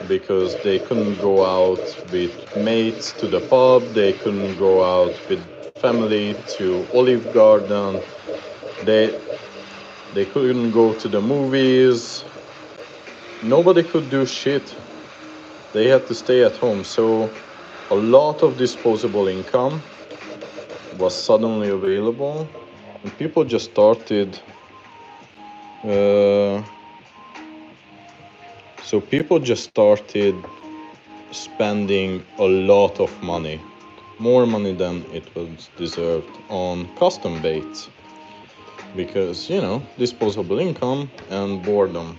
because they couldn't go out with mates to the pub, they couldn't go out with family to Olive Garden, they couldn't go to the movies, nobody could do shit. They had to stay at home. So a lot of disposable income was suddenly available, and people just started. So people just started spending a lot of money. more money than it was deserved on custom baits, because disposable income and boredom.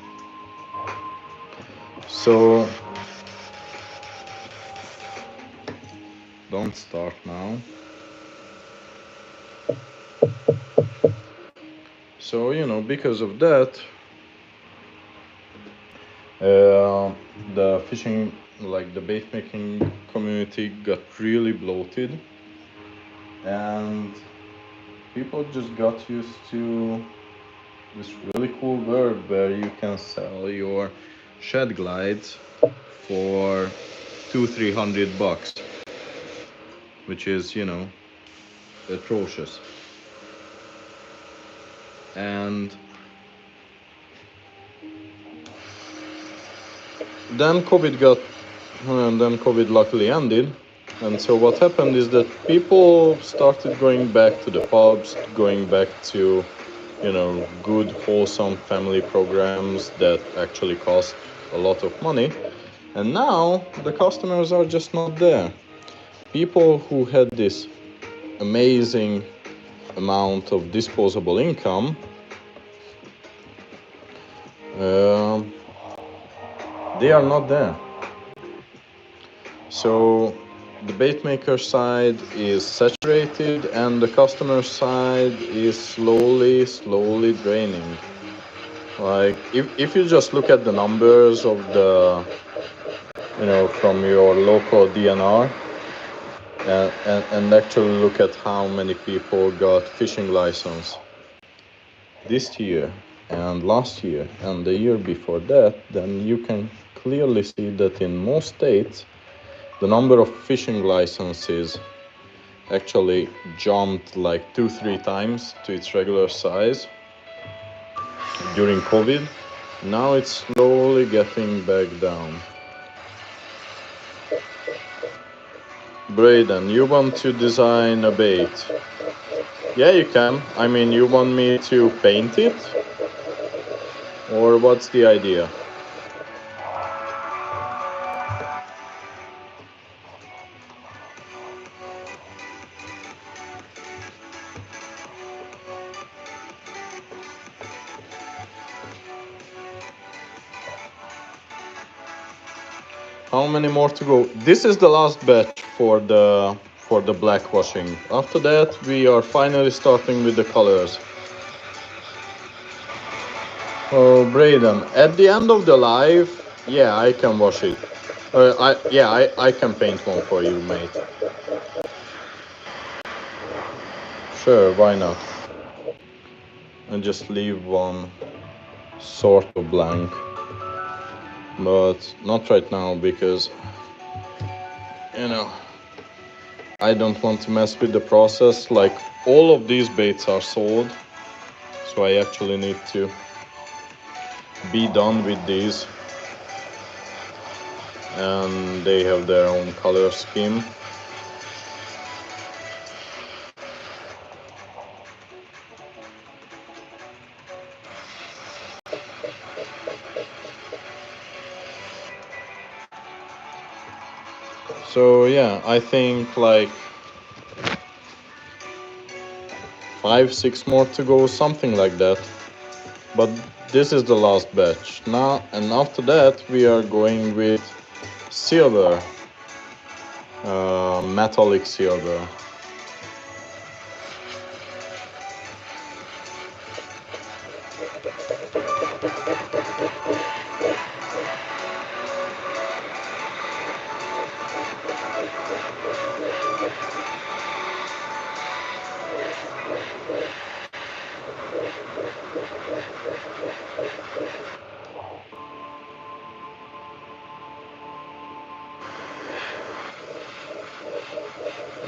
So don't start now. So because of that, the fishing, like the bait making community, got really bloated, and people just got used to this really cool world where you can sell your shed glides for 200-300 bucks, which is atrocious. And then COVID luckily ended. And so what happened is that people started going back to the pubs, going back to good wholesome family programs that actually cost a lot of money. And now the customers are just not there. People who had this amazing amount of disposable income, they are not there. So the bait maker side is saturated and the customer side is slowly draining. Like if you just look at the numbers of the from your local DNR, and actually look at how many people got fishing license this year and last year and the year before that, then you can clearly see that in most states the number of fishing licenses actually jumped like 2-3 times to its regular size during COVID. Now it's slowly getting back down. Braden, you want to design a bait? Yeah, you can. I mean, you want me to paint it? Or what's the idea? How many more to go? This is the last batch for the black washing. After that, we are finally starting with the colors. Oh, Braden, at the end of the live, yeah, I can wash it. I can paint one for you, mate. Sure, why not? And just leave one sort of blank, but not right now because I don't want to mess with the process. Like all of these baits are sold, so I actually need to be done with these, and they have their own color scheme. So yeah, I think like 5-6 more to go, something like that. But this is the last batch now, and after that we are going with silver, metallic silver.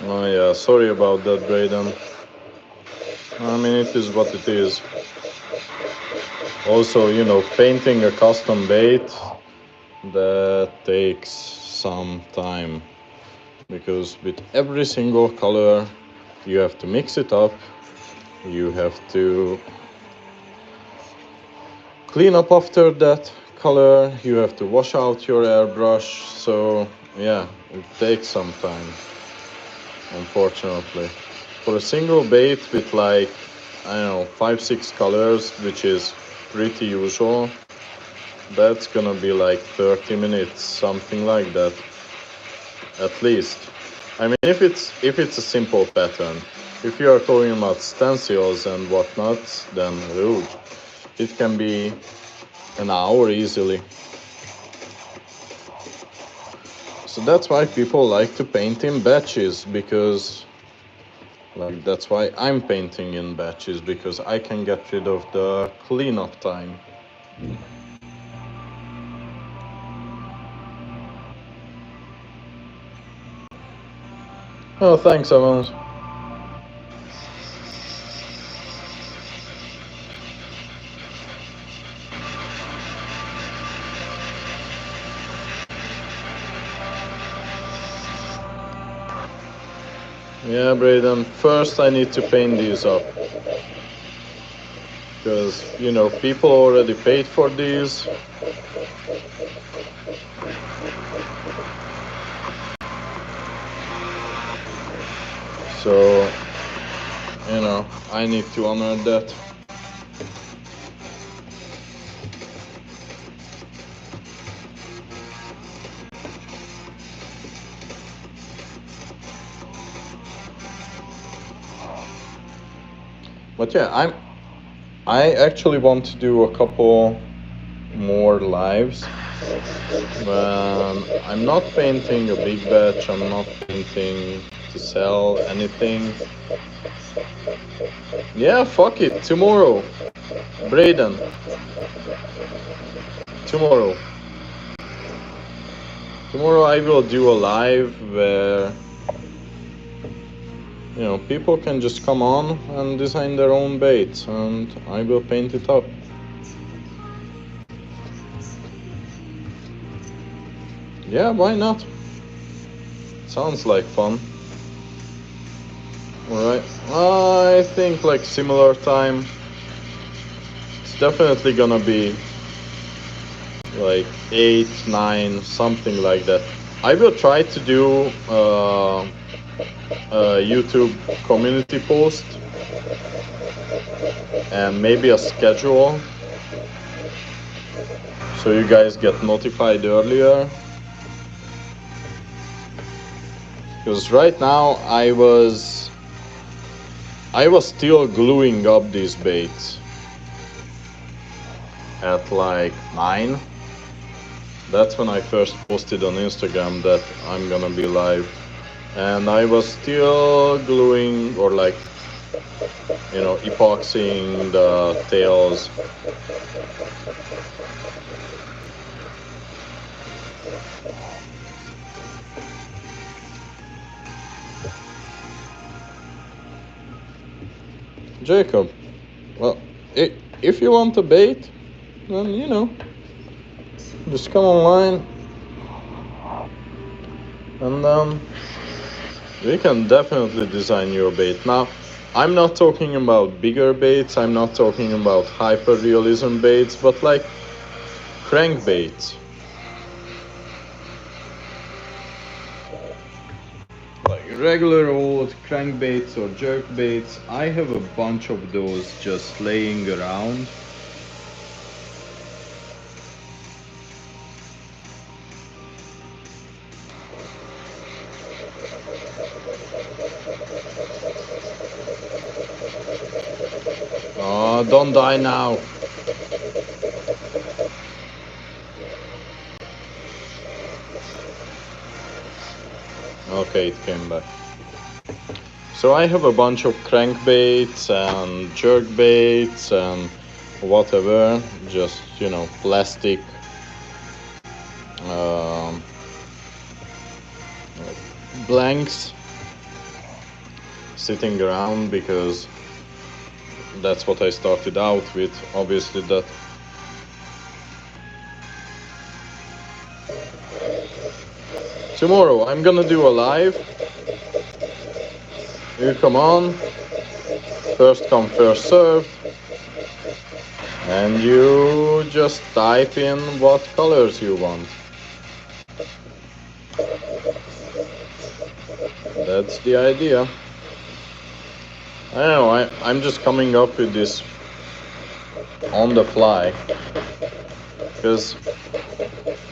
Oh yeah, sorry about that, Braden. I mean, it is what it is. Also, painting a custom bait, that takes some time, because with every single color you have to mix it up, you have to clean up after that color, you have to wash out your airbrush. So yeah, it takes some time. unfortunately. For a single bait with like, I don't know, 5-6 colors, which is pretty usual, that's gonna be like 30 minutes, something like that, at least. I mean, if it's a simple pattern. If you are talking about stencils and whatnot, then ooh, it can be an hour easily. So that's why people like to paint in batches, because like that's why I'm painting in batches, because I can get rid of the cleanup time. Oh, thanks, Evans. Yeah, Braden, first I need to paint these up. Because, people already paid for these. So, I need to honor that. But yeah, I actually want to do a couple more lives when I'm not painting a big batch, I'm not painting to sell anything. Yeah, fuck it, tomorrow. Braden. Tomorrow. Tomorrow I will do a live where people can just come on and design their own baits, and I will paint it up. Yeah, why not? Sounds like fun. Alright, I think like similar time. It's definitely gonna be like 8, 9, something like that. I will try to do a YouTube community post and maybe a schedule, so you guys get notified earlier. Because right now I was still gluing up these baits at like 9. That's when I first posted on Instagram that I'm gonna be live, and I was still gluing, or like epoxying the tails. Jacob, well, if you want a bait, then just come online, and we can definitely design your bait. Now, I'm not talking about bigger baits, I'm not talking about hyper realism baits, but like crankbaits. Like regular old crankbaits or jerkbaits, I have a bunch of those just laying around. Oh, don't die now. Okay, it came back. So I have a bunch of crankbaits and jerkbaits and whatever, just plastic blanks sitting around, because that's what I started out with. Obviously that tomorrow I'm gonna do a live. You come on, first come first served, and you just type in what colors you want. That's the idea. I don't know, I'm just coming up with this on the fly because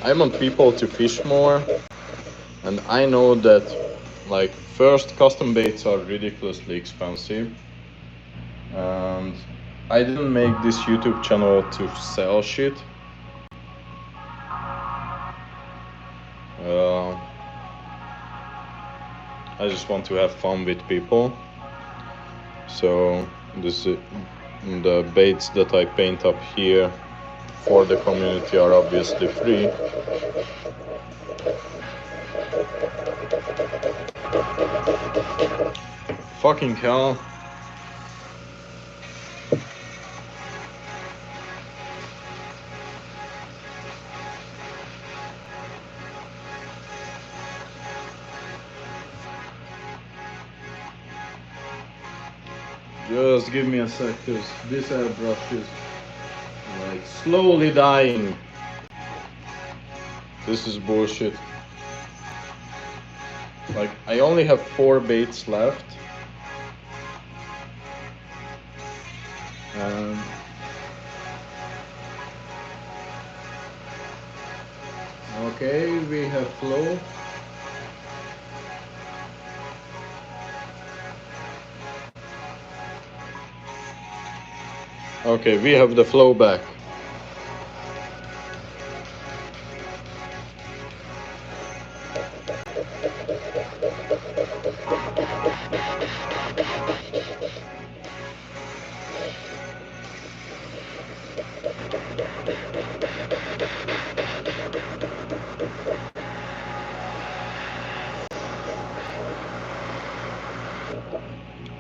I want people to fish more, and I know that like first custom baits are ridiculously expensive, and I didn't make this YouTube channel to sell shit. I just want to have fun with people. So the baits that I paint up here for the community are obviously free. Fucking hell. Just give me a sec, cause this airbrush is like slowly dying. This is bullshit. Like, I only have 4 baits left. And okay, we have flow. Okay, we have the flow back.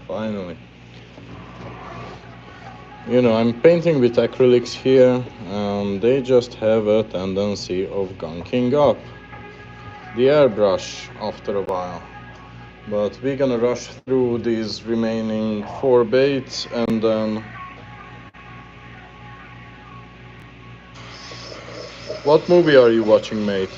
Finally. You know, I'm painting with acrylics here, and they just have a tendency of gunking up the airbrush after a while. But we're gonna rush through these remaining 4 baits, and then... What movie are you watching, mate?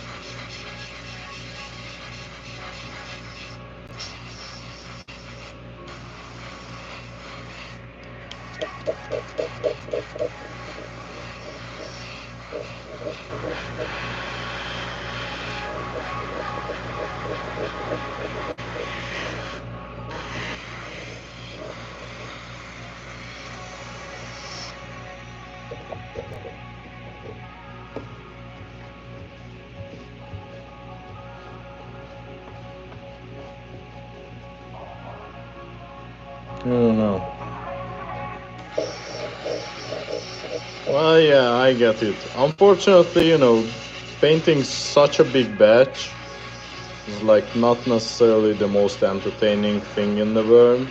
I don't know. Well, yeah, I get it. Unfortunately, you know, painting such a big batch is like not necessarily the most entertaining thing in the world.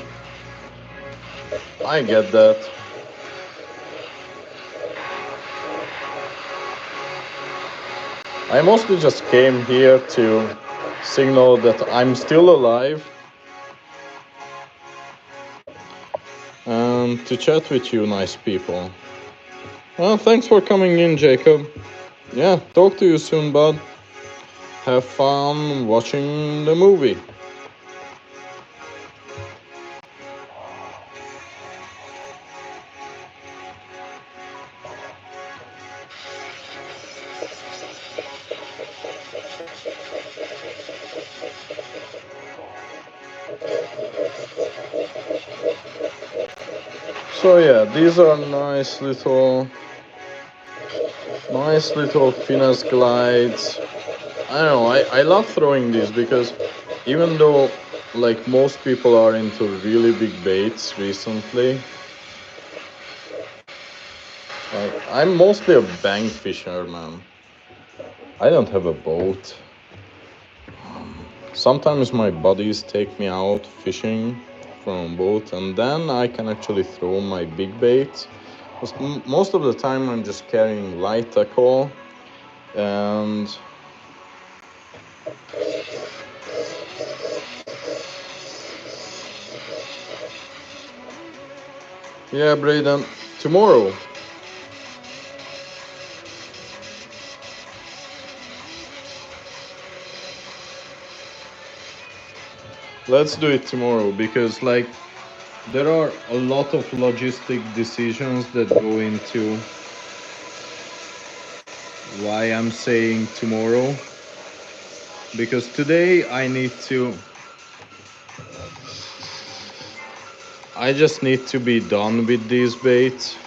I get that. I mostly just came here to signal that I'm still alive and to chat with you nice people. Well, thanks for coming in, Jacob. Yeah, talk to you soon, bud. Have fun watching the movie. So yeah, these are nice little finesse glides. I don't know, I love throwing these because even though like most people are into really big baits recently, like I'm mostly a bank fisher, man. I don't have a boat. Sometimes my buddies take me out fishing from a boat, and then I can actually throw my big baits. Most of the time I'm just carrying light tackle, and yeah, Braden, tomorrow. let's do it tomorrow because like there are a lot of logistic decisions that go into why I'm saying tomorrow. Because today I just need to be done with these baits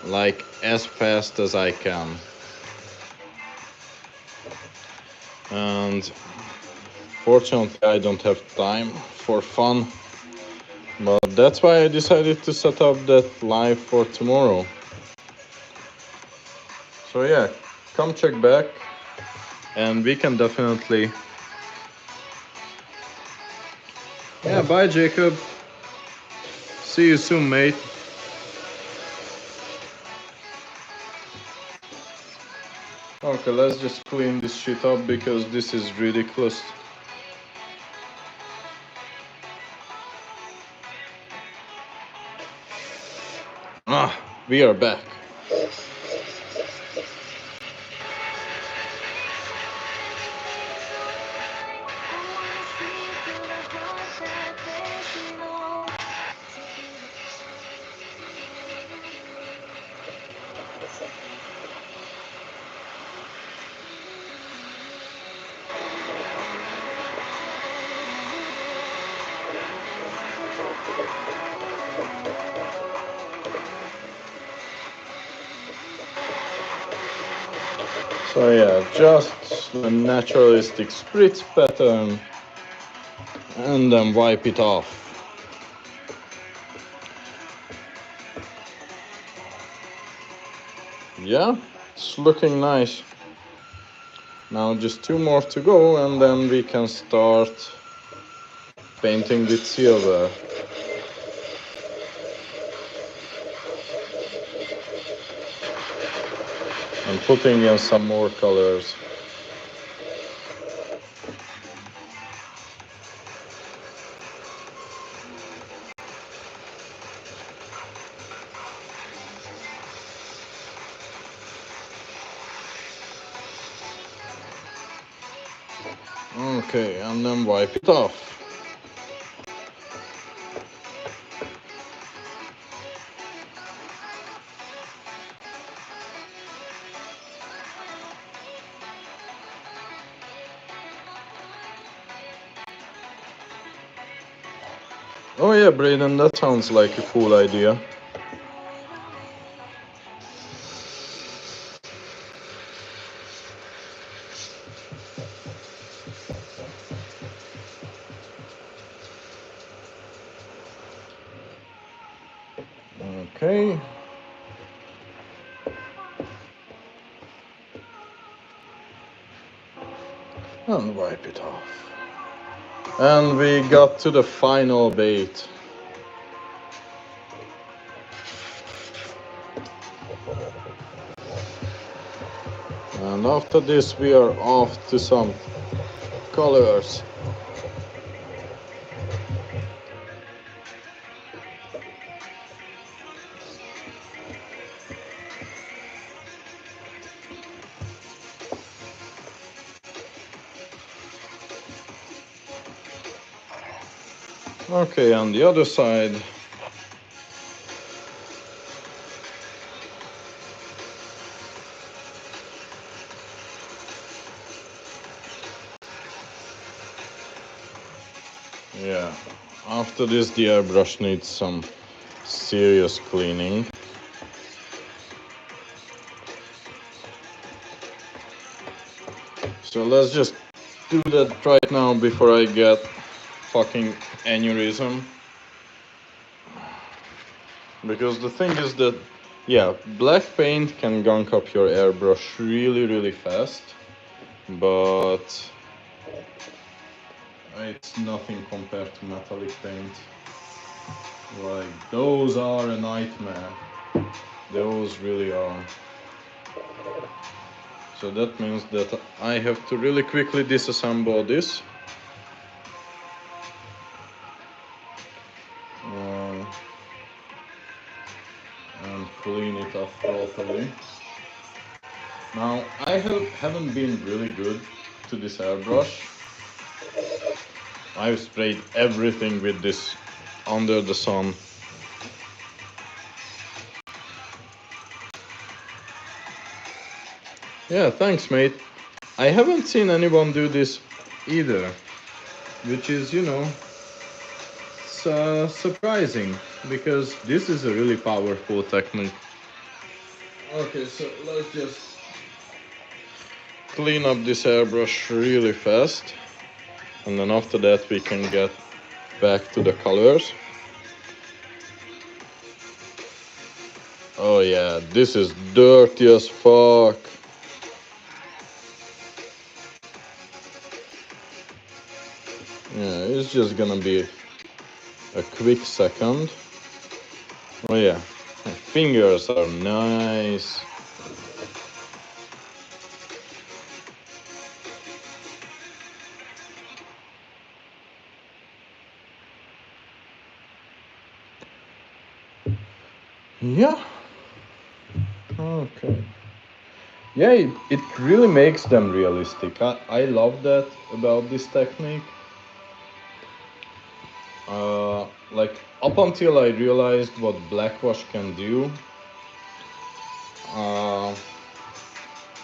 like as fast as I can. And fortunately I don't have time for fun. But that's why I decided to set up that live for tomorrow. So yeah, come check back and we can definitely. Yeah, bye Jacob. See you soon, mate. Okay, let's just clean this shit up because this is ridiculous. Ah, we are back. So yeah, just a naturalistic spritz pattern and then wipe it off. Yeah, it's looking nice. Now just 2 more to go and then we can start painting with silver. And putting in some more colors. Okay, and then wipe it off. Oh yeah, Braden, that sounds like a cool idea. Okay. And wipe it off. And we got to the final bait. And after this we are off to some colors. Okay, on the other side. Yeah, after this the airbrush needs some serious cleaning. So let's just do that right now before I get fucking aneurysm. Because the thing is that, yeah, black paint can gunk up your airbrush really fast, but it's nothing compared to metallic paint. Like, those are a nightmare. Those really are. So that means that I have to really quickly disassemble this. And clean it off properly. Now, I haven't been really good to this airbrush. I've sprayed everything with this under the sun. Yeah, thanks, mate. I haven't seen anyone do this either, which is, surprising because this is a really powerful technique. Okay, so let's just clean up this airbrush really fast, and then after that we can get back to the colors. Oh yeah, this is dirty as fuck. Yeah, it's just gonna be a quick second. Oh yeah, my fingers are nice. Yeah. Okay. Yeah, it really makes them realistic. I love that about this technique. Like up until I realized what blackwash can do, uh,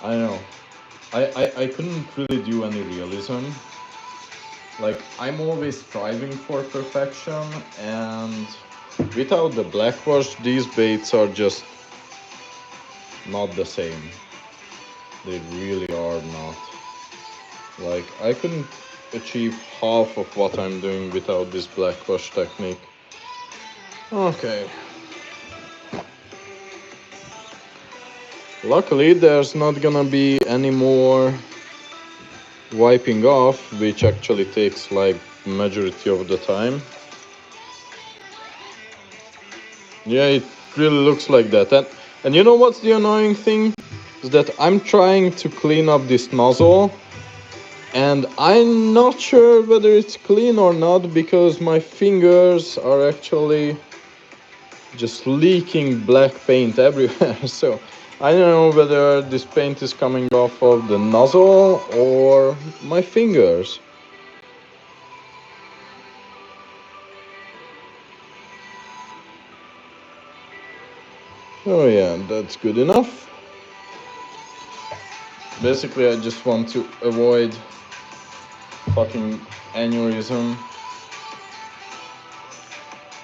I don't know. I couldn't really do any realism. Like I'm always striving for perfection, and without the blackwash, these baits are just not the same. They really are not. Like I couldn't achieve half of what I'm doing without this blackwash technique. Okay. Luckily there's not gonna be any more wiping off, which actually takes like majority of the time. Yeah, it really looks like that. And you know what's the annoying thing? Is that I'm trying to clean up this nozzle and I'm not sure whether it's clean or not because my fingers are actually just leaking black paint everywhere. So I don't know whether this paint is coming off of the nozzle or my fingers. Oh yeah, that's good enough. Basically I just want to avoid fucking aneurysm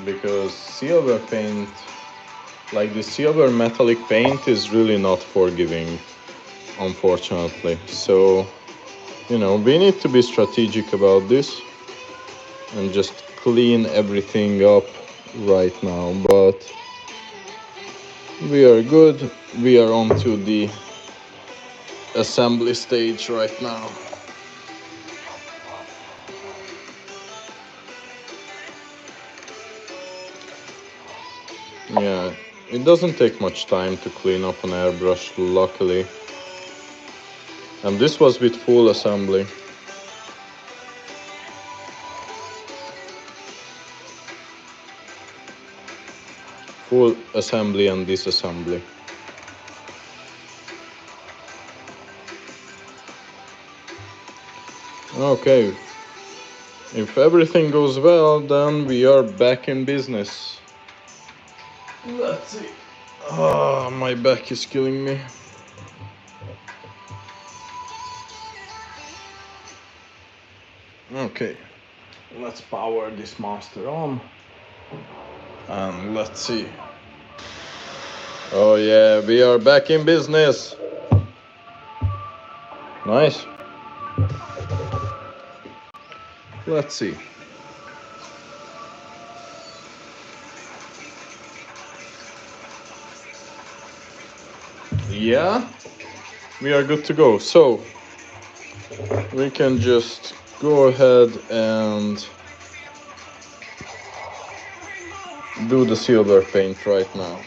because silver paint, like the silver metallic paint, is really not forgiving, unfortunately. So, we need to be strategic about this and just clean everything up right now. But we are good. We are on to the assembly stage right now. Yeah, it doesn't take much time to clean up an airbrush, luckily. And this was with full assembly. Full assembly and disassembly. Okay, if everything goes well, then we are back in business. Let's see. Ah, my back is killing me. Okay, let's power this master on. And let's see. Oh yeah, we are back in business. Nice. Let's see. Yeah, we are good to go. So we can just go ahead and do the silver paint right now.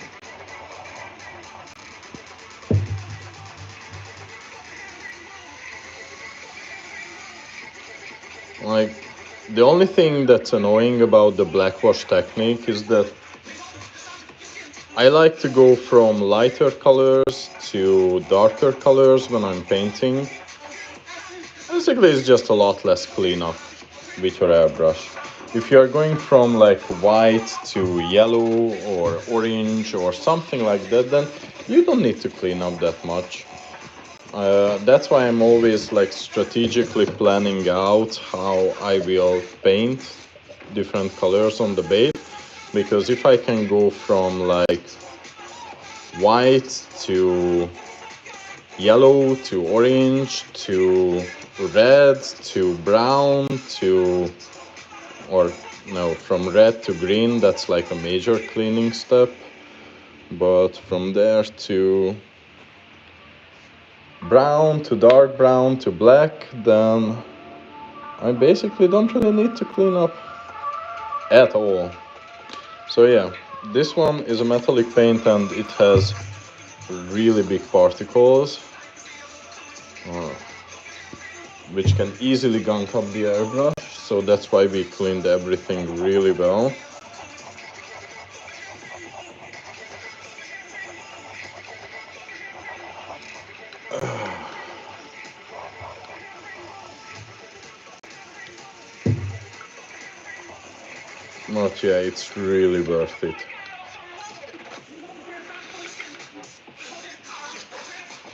Like, the only thing that's annoying about the blackwash technique is that I like to go from lighter colors to darker colors when I'm painting. basically it's just a lot less cleanup with your airbrush. If you're going from like white to yellow or orange or something like that, then you don't need to clean up that much. That's why I'm always like strategically planning out how I will paint different colors on the bait, because if I can go from like white to yellow to orange to red to brown to, or no, from red to green, that's like a major cleaning step, but from there to brown to dark brown to black, then I basically don't really need to clean up at all. So yeah, this one is a metallic paint and it has really big particles, which can easily gunk up the airbrush, so that's why we cleaned everything really well. But yeah, it's really worth it.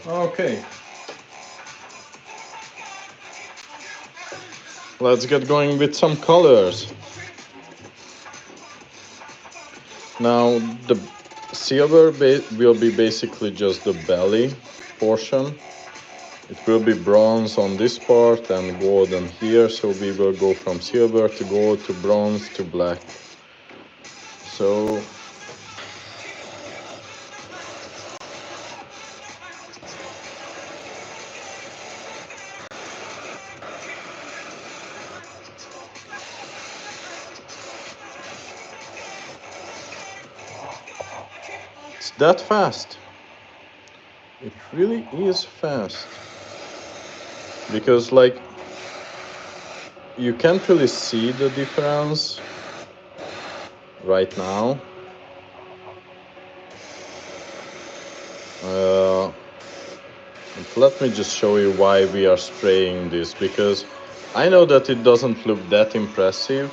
Okay, let's get going with some colors. Now the silver will be basically just the belly portion. It will be bronze on this part and gold on here, so we will go from silver to gold to bronze to black. So it's that fast. It really is fast. Because like you can't really see the difference right now. Let me just show you why we are spraying this, because I know that it doesn't look that impressive,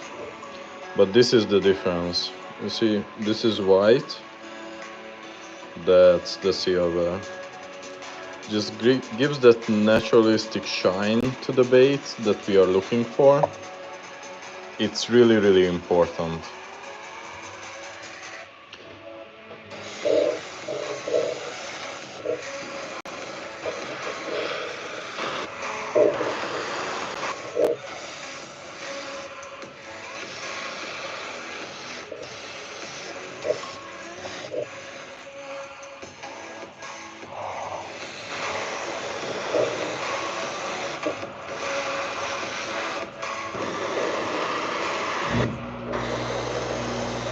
but this is the difference. You see, this is white, that's the silver. Just gives that naturalistic shine to the bait that we are looking for. It's really, really important.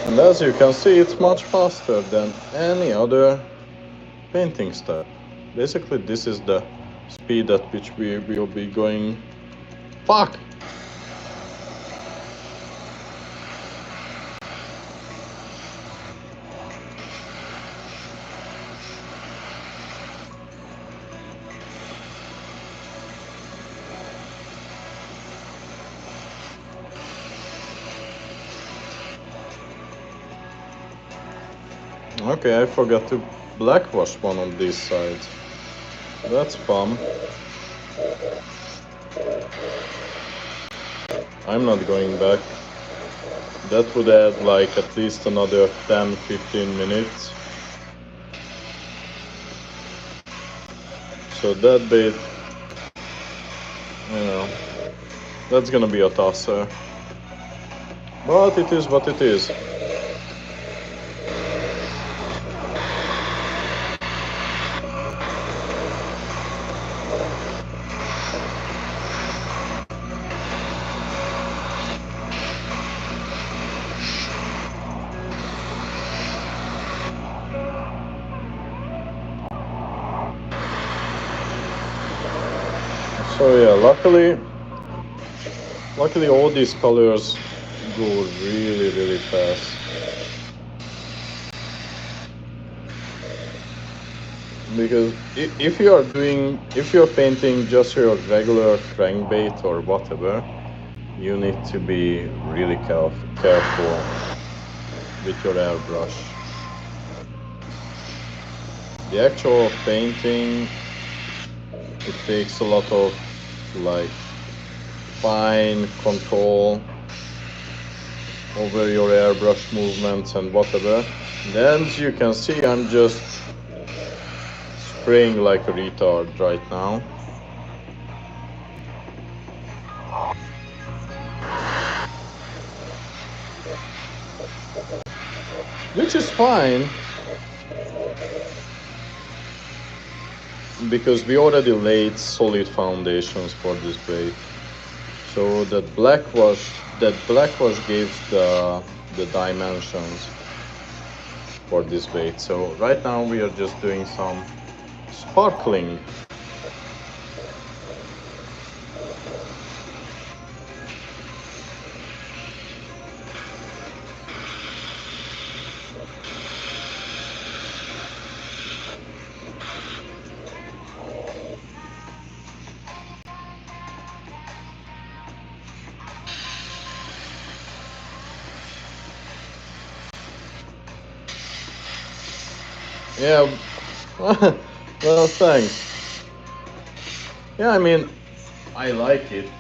And as you can see, it's much faster than any other painting step. Basically, this is the speed at which we will be going. Fuck! Okay, I forgot to blackwash one of these sides. That's fun. I'm not going back. That would add like at least another 10-15 minutes. So that bait, you know, that's gonna be a tosser. But it is what it is. So yeah, luckily all these colors go really, really fast. because if you're painting just your regular crankbait or whatever, you need to be really careful with your airbrush. The actual painting, it takes a lot of like fine control over your airbrush movements and whatever. Then as you can see, I'm just spraying like a retard right now. Which is fine, because we already laid solid foundations for this bait. So that blackwash gives the dimensions for this bait. So right now we are just doing some sparkling. Yeah. Well, thanks. Yeah, I mean, I like it.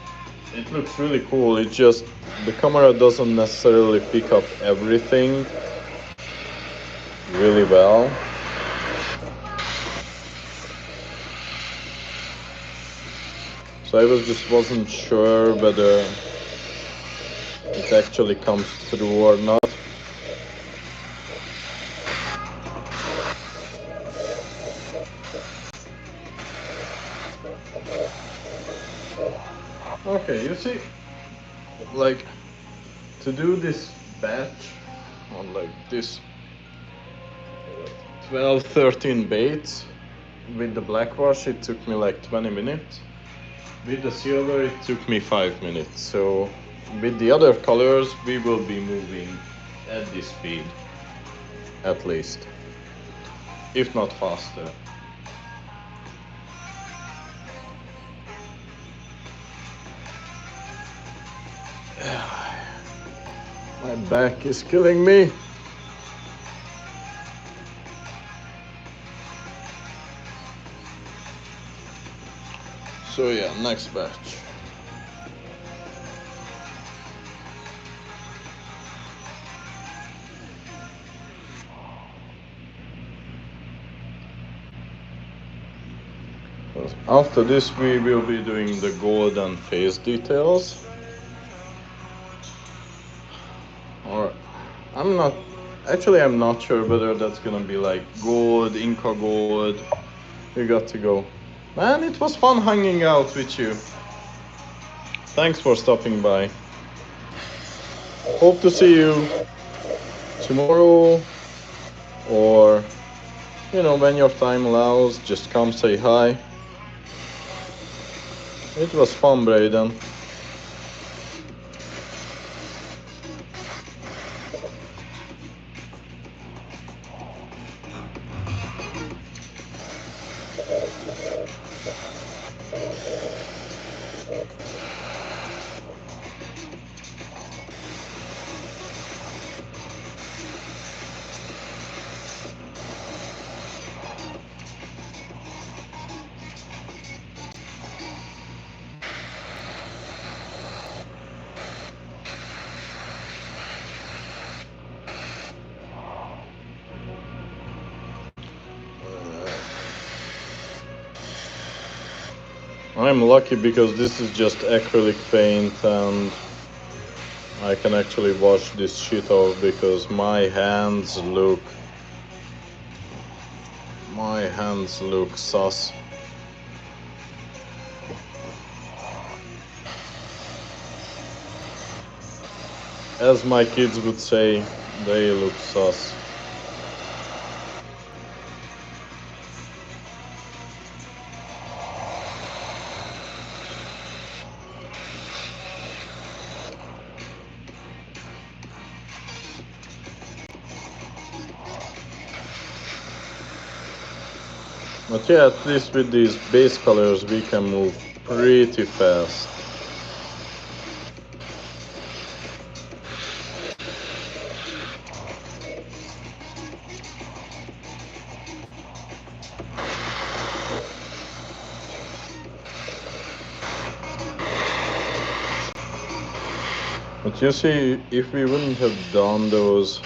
It looks really cool. It just the camera doesn't necessarily pick up everything really well. So I wasn't sure whether it actually comes through or not. Okay, you see, like to do this batch on like this 12, 13 baits with the blackwash, it took me like 20 minutes. With the silver, it took me 5 minutes. So with the other colors, we will be moving at this speed, at least, if not faster. My back is killing me. So yeah, next batch. After this, we will be doing the golden face details. Or I'm not sure whether that's gonna be like gold, Inca gold. You got to go. Man, it was fun hanging out with you. Thanks for stopping by. Hope to see you tomorrow, or when your time allows, just come say hi. It was fun, Braden. I'm lucky because this is just acrylic paint and I can actually wash this shit off because my hands look sus. As my kids would say, they look sus. But yeah, at least with these base colors we can move pretty fast. But you see, if we wouldn't have done those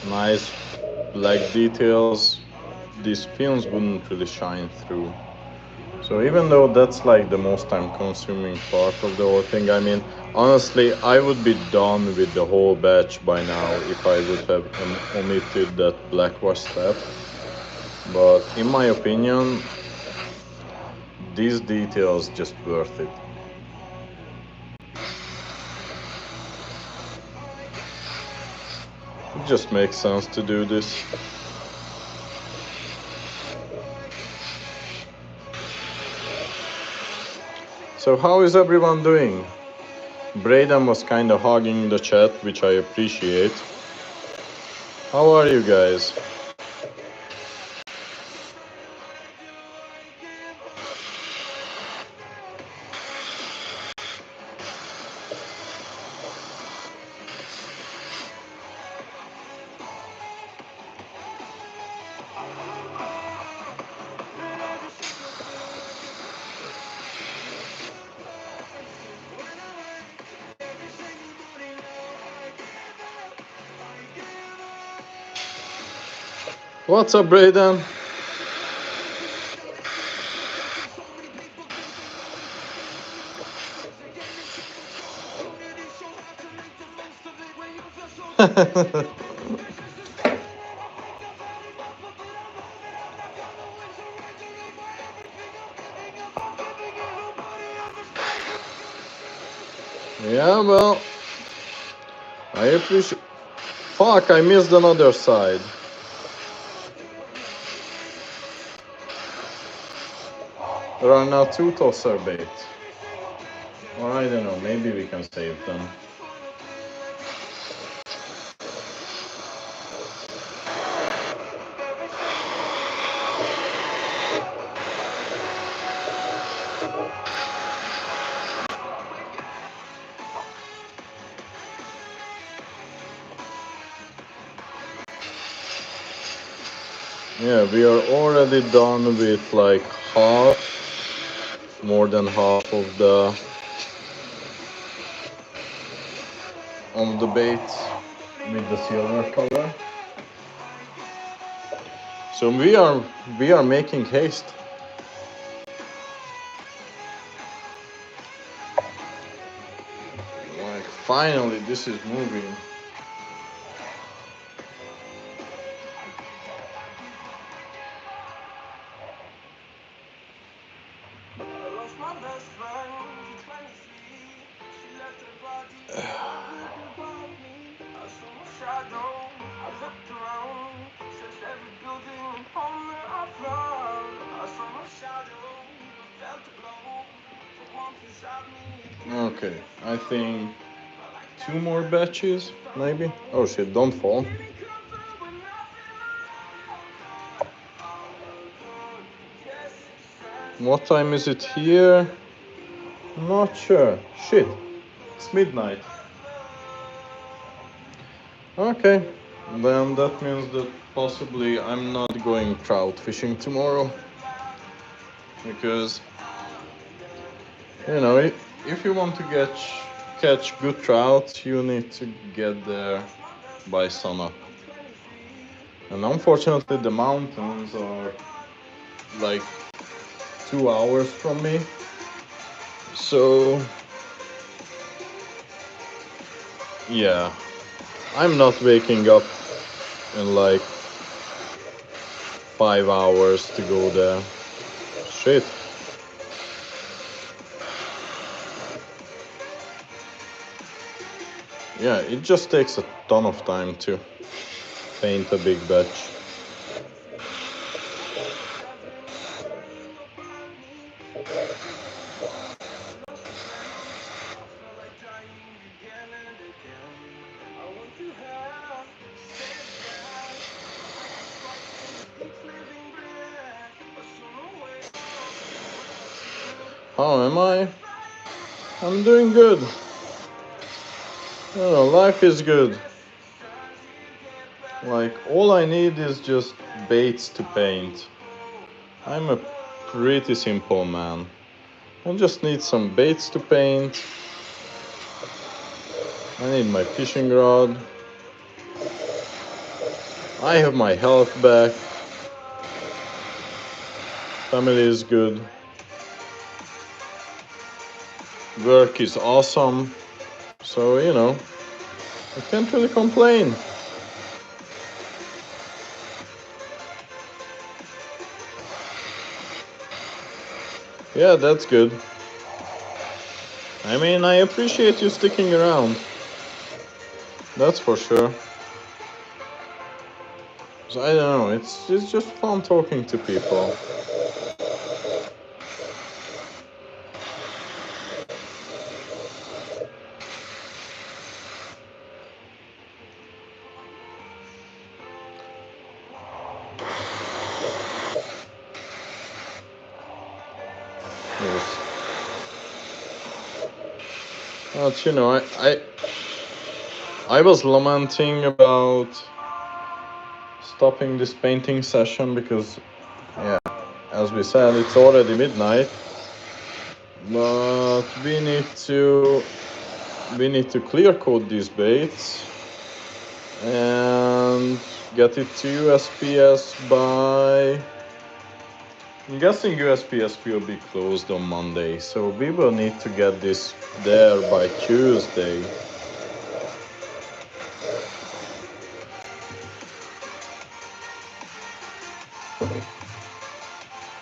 nice black details, these films wouldn't really shine through. So even though that's like the most time consuming part of the whole thing, I mean, honestly, I would be done with the whole batch by now if I would have omitted that blackwash step. But in my opinion, these details just worth it. It just makes sense to do this. So how is everyone doing? Braden was kinda hogging the chat, which I appreciate. How are you guys? What's up, Braden? Yeah, well, I appreciate. Fuck, I missed another side. There are now two tosser baits. Or I don't know, maybe we can save them. Yeah, we are already done with like half, more than half of the baits with the silver color. So we are making haste. Like finally this is moving. Okay, I think two more batches, maybe. Oh shit, don't fall. What time is it here? Not sure. Shit, it's midnight. Okay, then that means that possibly I'm not going trout fishing tomorrow. Because, you know, if you want to catch good trout, you need to get there by sunup. And unfortunately, the mountains are like 2 hours from me. So, yeah, I'm not waking up in like 5 hours to go there. Shit. Yeah, it just takes a ton of time to paint a big batch. How am I? I'm doing good. Life is good. Like, all I need is just baits to paint. I'm a pretty simple man. I just need some baits to paint. I need my fishing rod. I have my health back. Family is good. Work is awesome. So, I can't really complain. Yeah, that's good. I mean, I appreciate you sticking around. That's for sure. So I don't know, it's just fun talking to people. Yes. But I was lamenting about stopping this painting session because, yeah, as we said, it's already midnight. But we need to clear code these baits and get it to USPS by. I'm guessing USPS will be closed on Monday, so we will need to get this there by Tuesday.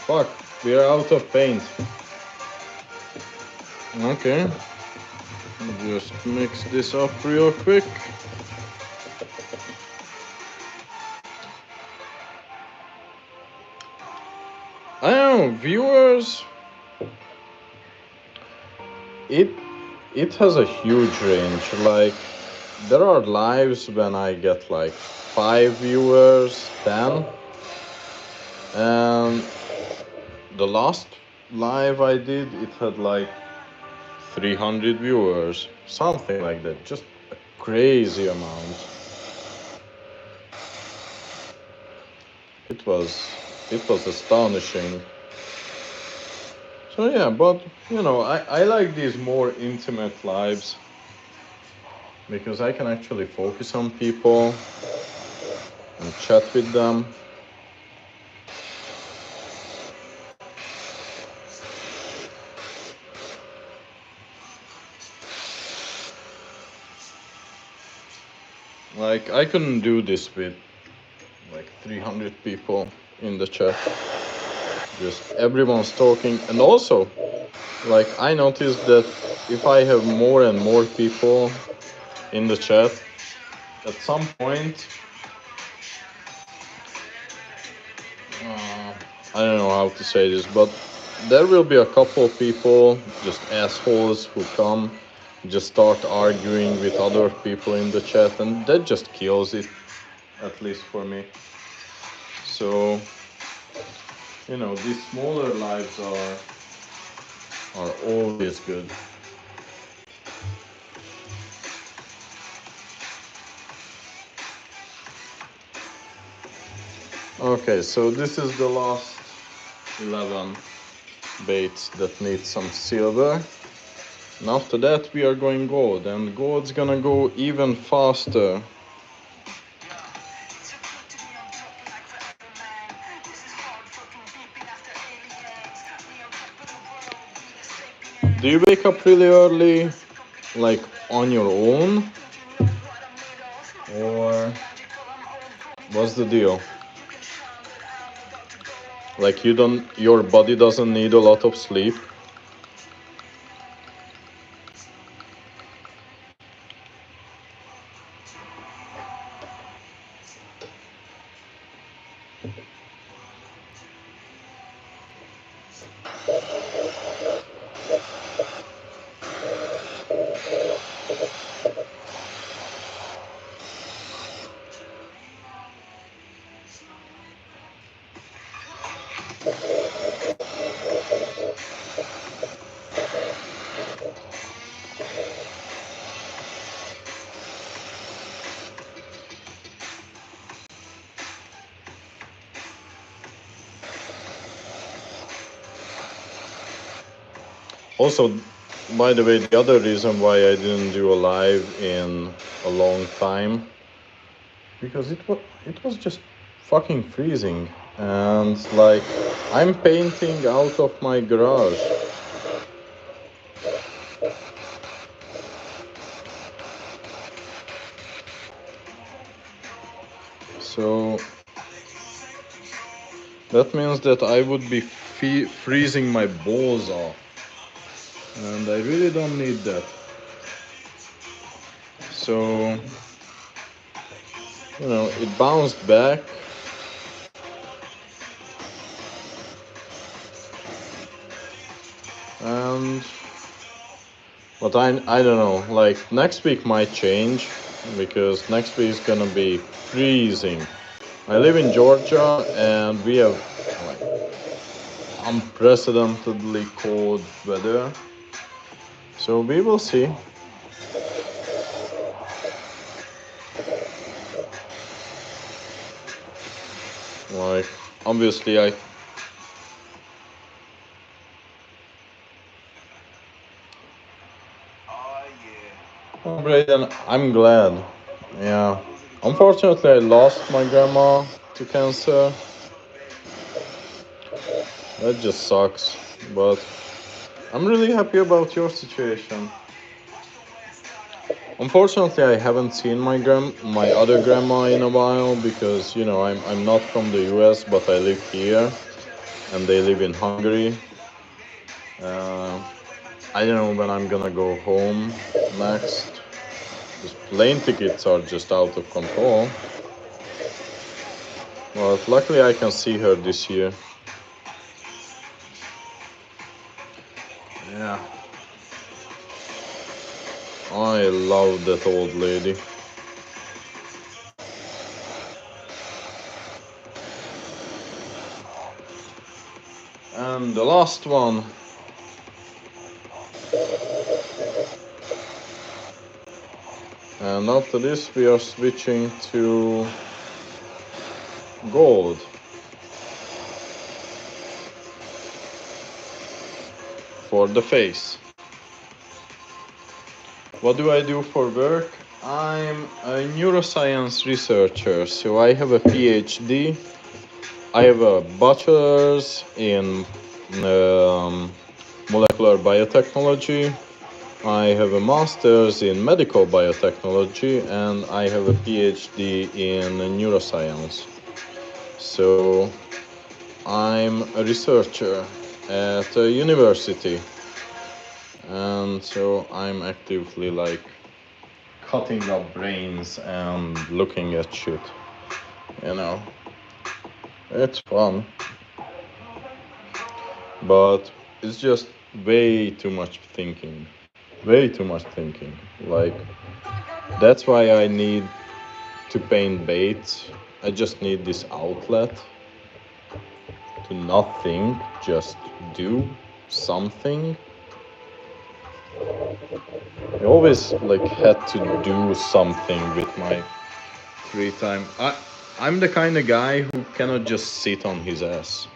Fuck, we are out of paint. Okay, just mix this up real quick. I don't know, viewers. It has a huge range. Like, there are lives when I get like 5 viewers, 10, and the last live I did, it had like 300 viewers, something like that. Just a crazy amount. It was astonishing. So yeah, but I like these more intimate lives because I can actually focus on people and chat with them. Like, I couldn't do this with like 300 people in the chat. Just everyone's talking, and also, like, I noticed that if I have more and more people in the chat, at some point, I don't know how to say this, but there will be a couple of people, just assholes, who come, just start arguing with other people in the chat, and that just kills it, at least for me. So, these smaller lives are always good. Okay, so this is the last 11 baits that need some silver. And after that we are going gold, and gold's gonna go even faster. Do you wake up really early, like on your own? Or what's the deal? Like, your body doesn't need a lot of sleep? Also, by the way, the other reason why I didn't do a live in a long time, because it was just fucking freezing, and like I'm painting out of my garage. So that means that I would be freezing my balls off, and I really don't need that. So, it bounced back, and but I don't know. Like next week might change because next week is gonna be freezing. I live in Georgia, and we have like unprecedentedly cold weather. So we will see. Like obviously I Oh, Brayden, I'm glad. Yeah. Unfortunately, I lost my grandma to cancer. That just sucks. But I'm really happy about your situation. Unfortunately, I haven't seen my other grandma in a while because I'm not from the U.S. but I live here and they live in Hungary. Uh, I don't know when I'm gonna go home next. Because plane tickets are just out of control. But luckily, I can see her this year. Yeah, I love that old lady. And the last one. And after this, we are switching to gold. For the face. What do I do for work? I'm a neuroscience researcher, so I have a PhD. I have a bachelor's in molecular biotechnology. I have a master's in medical biotechnology, and I have a PhD in neuroscience. So I'm a researcher at a university, and so I'm actively like cutting up brains and looking at shit. You know, it's fun, but it's just way too much thinking. Way too much thinking. Like, that's why I need to paint baits. I just need this outlet to not think, just do something. I always like had to do something with my free time. I'm the kind of guy who cannot just sit on his ass.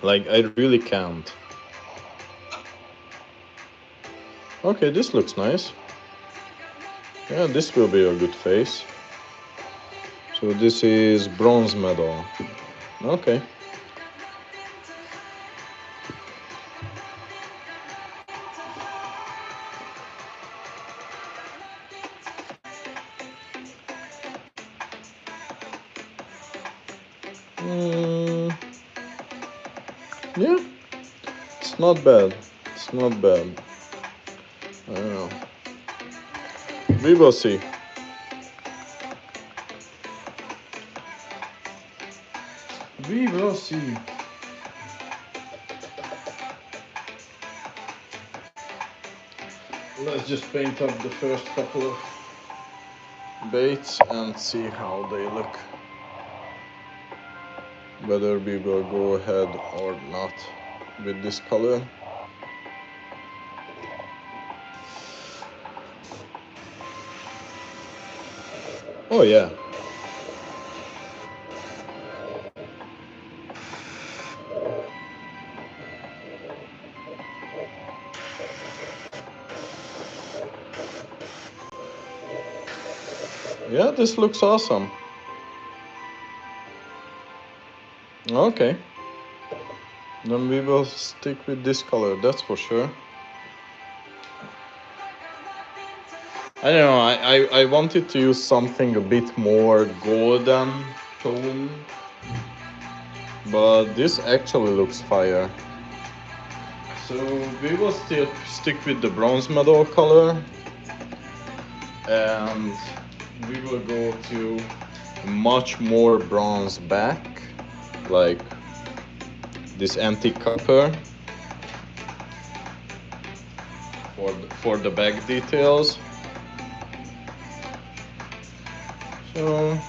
Like I really can't. Okay, this looks nice. Yeah, this will be a good face. So this is bronze medal. Okay. Mm, yeah, it's not bad. It's not bad. I don't know. We will see. We will see. Let's just paint up the first couple of baits and see how they look. Whether we will go ahead or not with this color. Oh yeah. Yeah, this looks awesome. Okay. Then we will stick with this color, that's for sure. I don't know, I wanted to use something a bit more golden tone, but this actually looks fire. So we will still stick with the bronze medal color, and we will go to much more bronze back, like this antique copper for the back details. So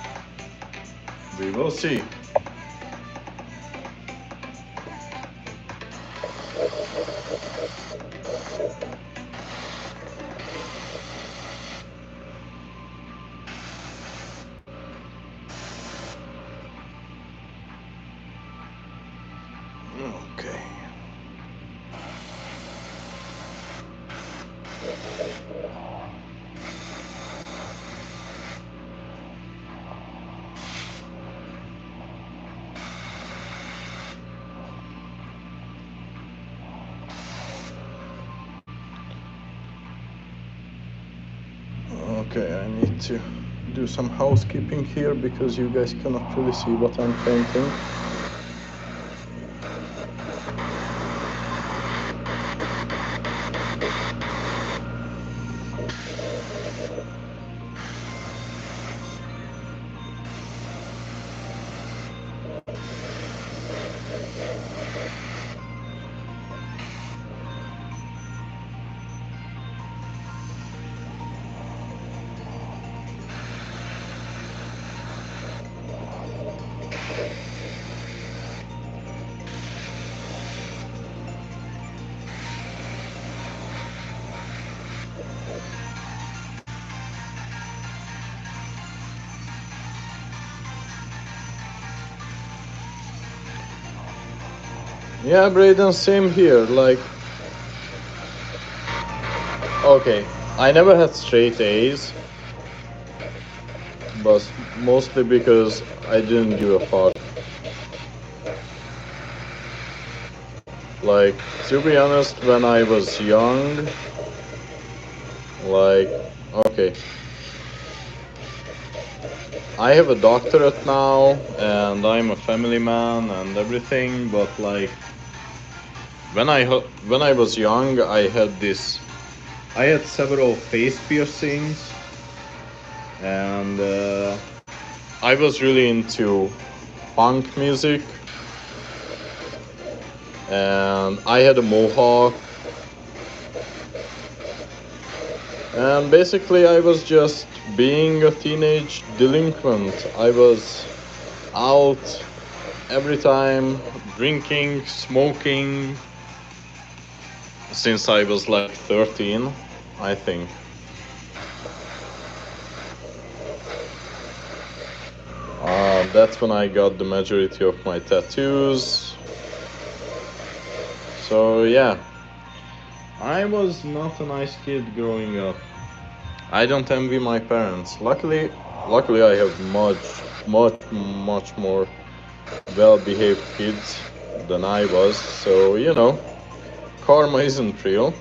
we will see. Okay. Okay, I need to do some housekeeping here because you guys cannot really see what I'm painting. Yeah, Braden, same here. Like, okay, I never had straight A's, but mostly because I didn't give a fuck. Like, to be honest, when I was young, like, okay, I have a doctorate now, and I'm a family man and everything, but like, when I was young, I had several face piercings, and I was really into punk music, and I had a mohawk, and basically I was just being a teenage delinquent. I was out every time, drinking, smoking, since I was like 13, I think. That's when I got the majority of my tattoos. So yeah, I was not a nice kid growing up. I don't envy my parents. Luckily I have much more well-behaved kids than I was. So, you know, karma isn't real.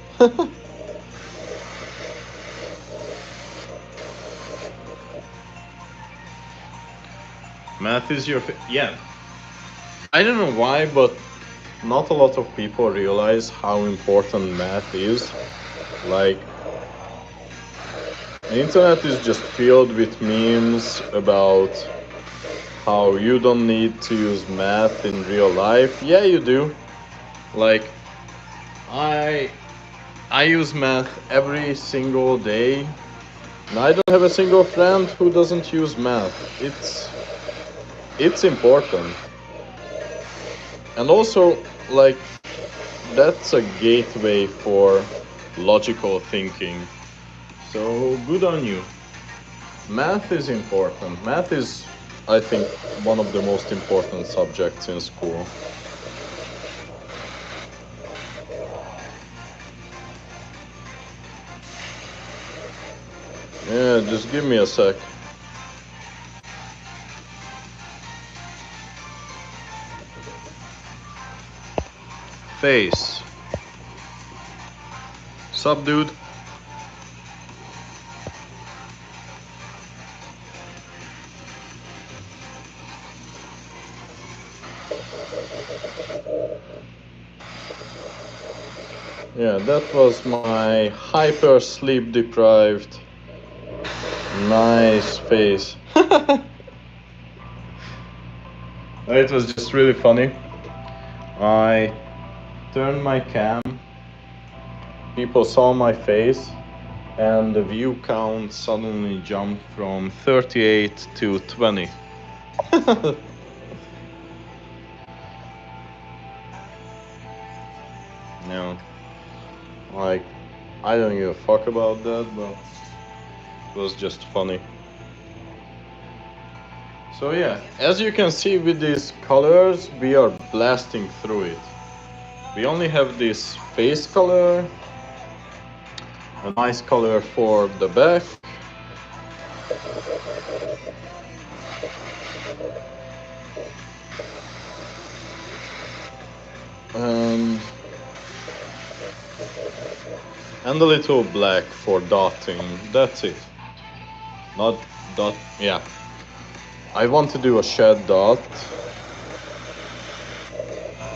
Math is yeah. I don't know why, but not a lot of people realize how important math is. Like, the internet is just filled with memes about how you don't need to use math in real life. Yeah, you do. Like, I I use math every single day, and I don't have a single friend who doesn't use math. It's important. And also, like, that's a gateway for logical thinking. So good on you. Math is important. Math is, I think, one of the most important subjects in school. Yeah, just give me a sec. Face. Sup, dude? Yeah, that was my hyper sleep deprived nice face. It was just really funny. I turned my cam, people saw my face, and the view count suddenly jumped from 38 to 20. Yeah, like, I don't give a fuck about that, but it was just funny. So yeah, as you can see with these colors, we are blasting through it. We only have this face color, a nice color for the back, um, and a little black for dotting. That's it. Not dot, yeah. I want to do a shed dot.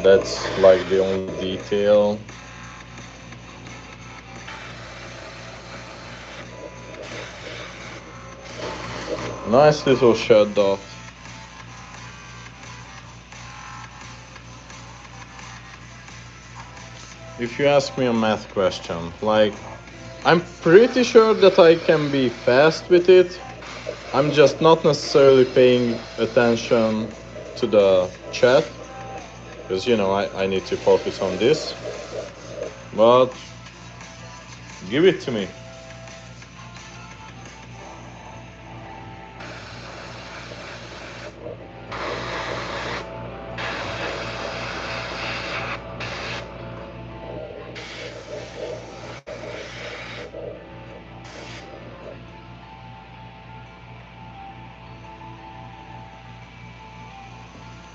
That's like the only detail. Nice little shed dot. If you ask me a math question, like, I'm pretty sure that I can be fast with it. I'm just not necessarily paying attention to the chat because I need to focus on this. But give it to me.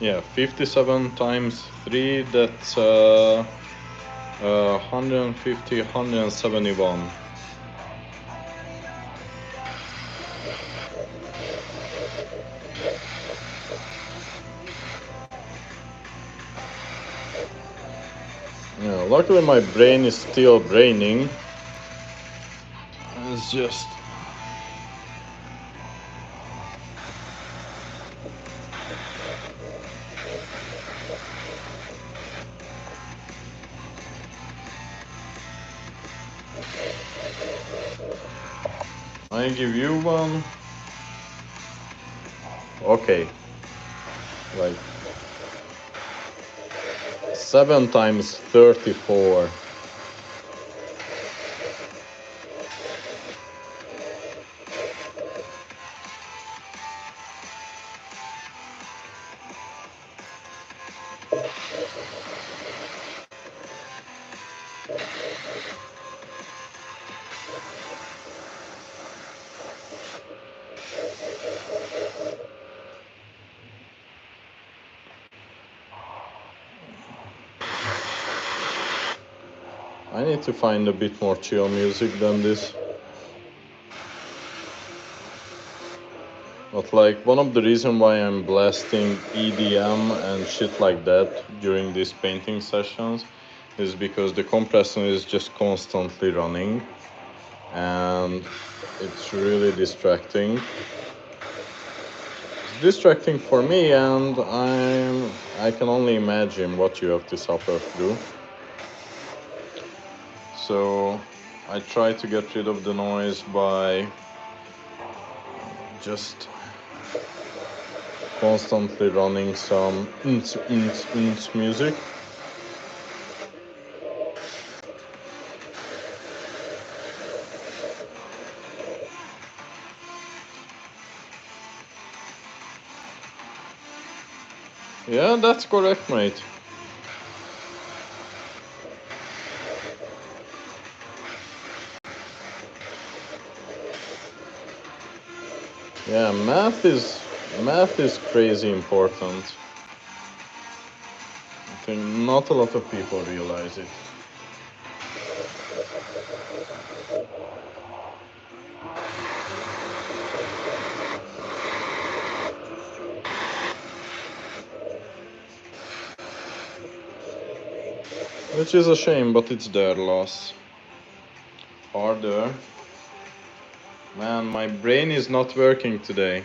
Yeah, 57 times 3, that's 150, 171. Yeah, luckily my brain is still braining. It's just... I give you one. Okay. Like 7 times 34. I need to find a bit more chill music than this. But like, one of the reasons why I'm blasting EDM and shit like that during these painting sessions is because the compressor is just constantly running and it's really distracting. It's distracting for me, and I can only imagine what you have to suffer through. So I try to get rid of the noise by just constantly running some music. Yeah, that's correct, mate. Yeah, math is crazy important. think not a lot of people realize it. Which is a shame, but it's their loss. Harder. Man, my brain is not working today.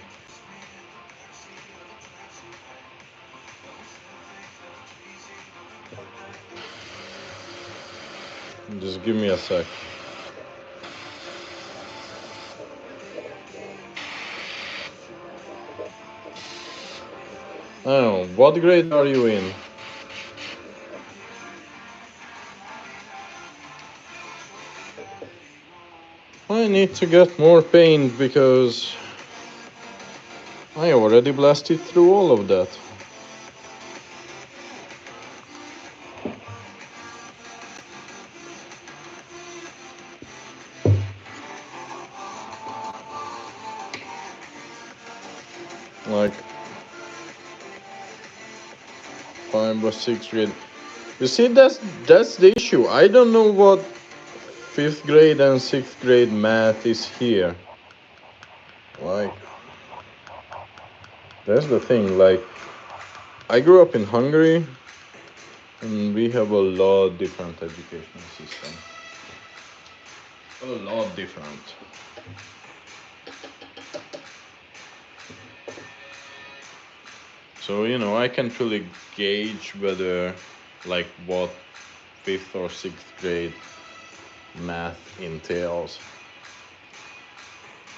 Just give me a sec. Oh, what grade are you in? I need to get more paint because I already blasted through all of that. Like 5 or 6 grade. You see, that's the issue. I don't know what 5th grade and 6th grade math is here. Like, that's the thing. Like, I grew up in Hungary, and we have a lot different education system. A lot different. So, you know, I can't really gauge whether, like, what 5th or 6th grade math entails.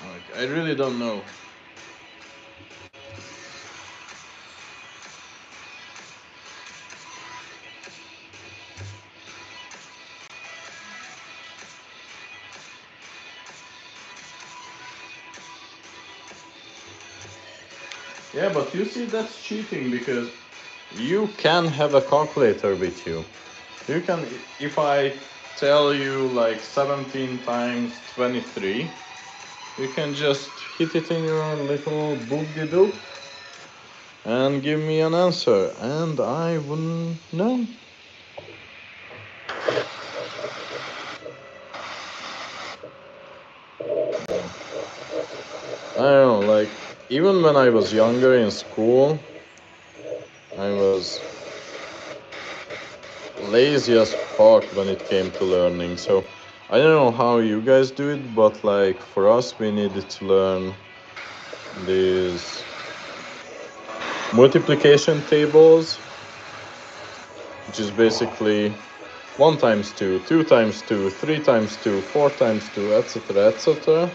Like, I really don't know. Yeah, but you see, that's cheating because you can have a calculator with you. You can, if I tell you like 17 times 23, you can just hit it in your little book-de-doop and give me an answer, and I wouldn't know. I don't know, like, even when I was younger in school, I was lazy as fuck when it came to learning. So I don't know how you guys do it, but like for us, we needed to learn these multiplication tables, which is basically 1 times 2, 2 times 2, 3 times 2, 4 times 2, etc., etc.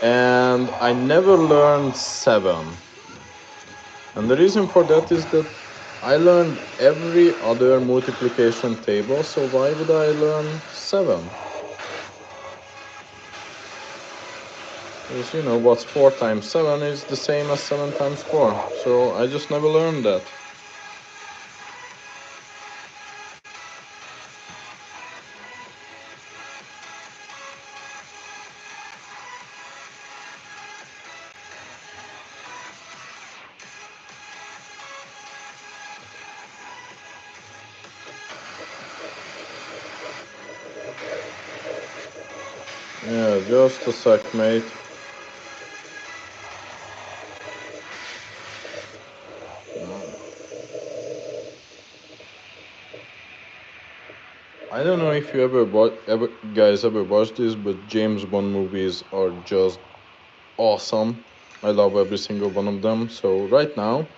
And I never learned 7. And the reason for that is that I learned every other multiplication table, so why would I learn 7? Because, you know, what's 4 times 7 is the same as 7 times 4. So I just never learned that. Yeah, just a sec, mate. I don't know if you guys ever watched this, but James Bond movies are just awesome. I love every single one of them. So right now,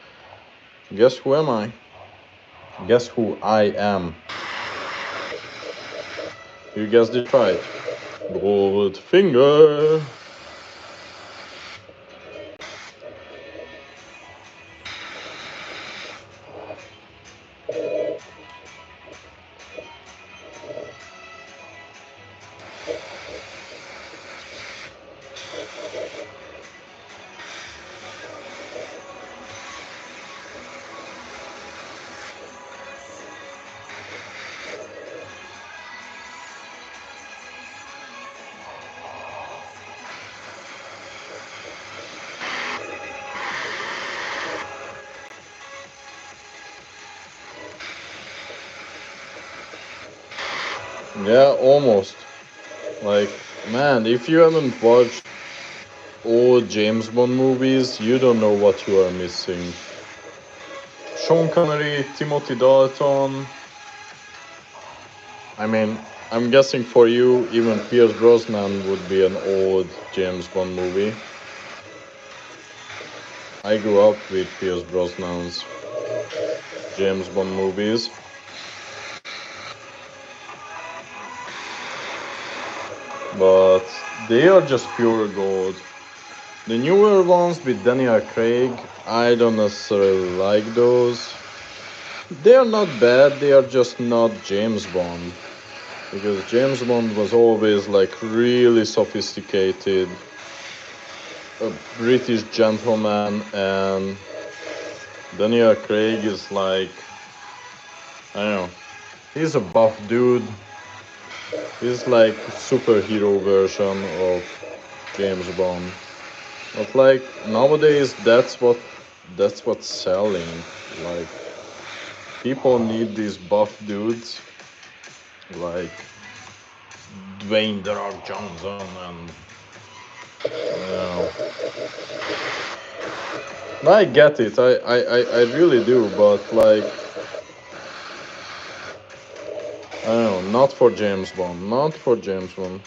guess who am I? Guess who I am? You guessed it right. Goldfinger. Yeah, almost. Like, man, if you haven't watched old James Bond movies, you don't know what you are missing. Sean Connery, Timothy Dalton. I mean, I'm guessing for you, even Pierce Brosnan would be an old James Bond movie. I grew up with Pierce Brosnan's James Bond movies, but they are just pure gold. The newer ones with Daniel Craig, I don't necessarily like those. They are not bad, they are just not James Bond. Because James Bond was always like really sophisticated, a British gentleman, and Daniel Craig is like, I don't know, he's a buff dude. He's like superhero version of James Bond. But like nowadays, that's what's selling. Like people need these buff dudes like Dwayne The Rock Johnson and you know. I get it. I really do, but like I don't know, not for James Bond. Not for James Bond.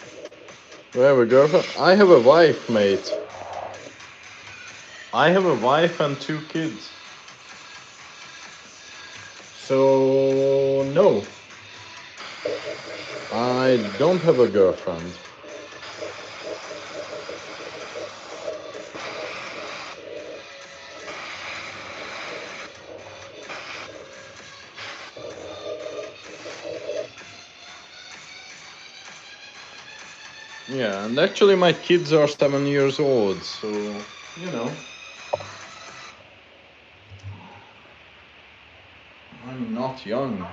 Do I have a girlfriend? I have a wife, mate. I have a wife and two kids. So no, I don't have a girlfriend. Yeah, and actually my kids are 7 years old, so you know, I'm not young.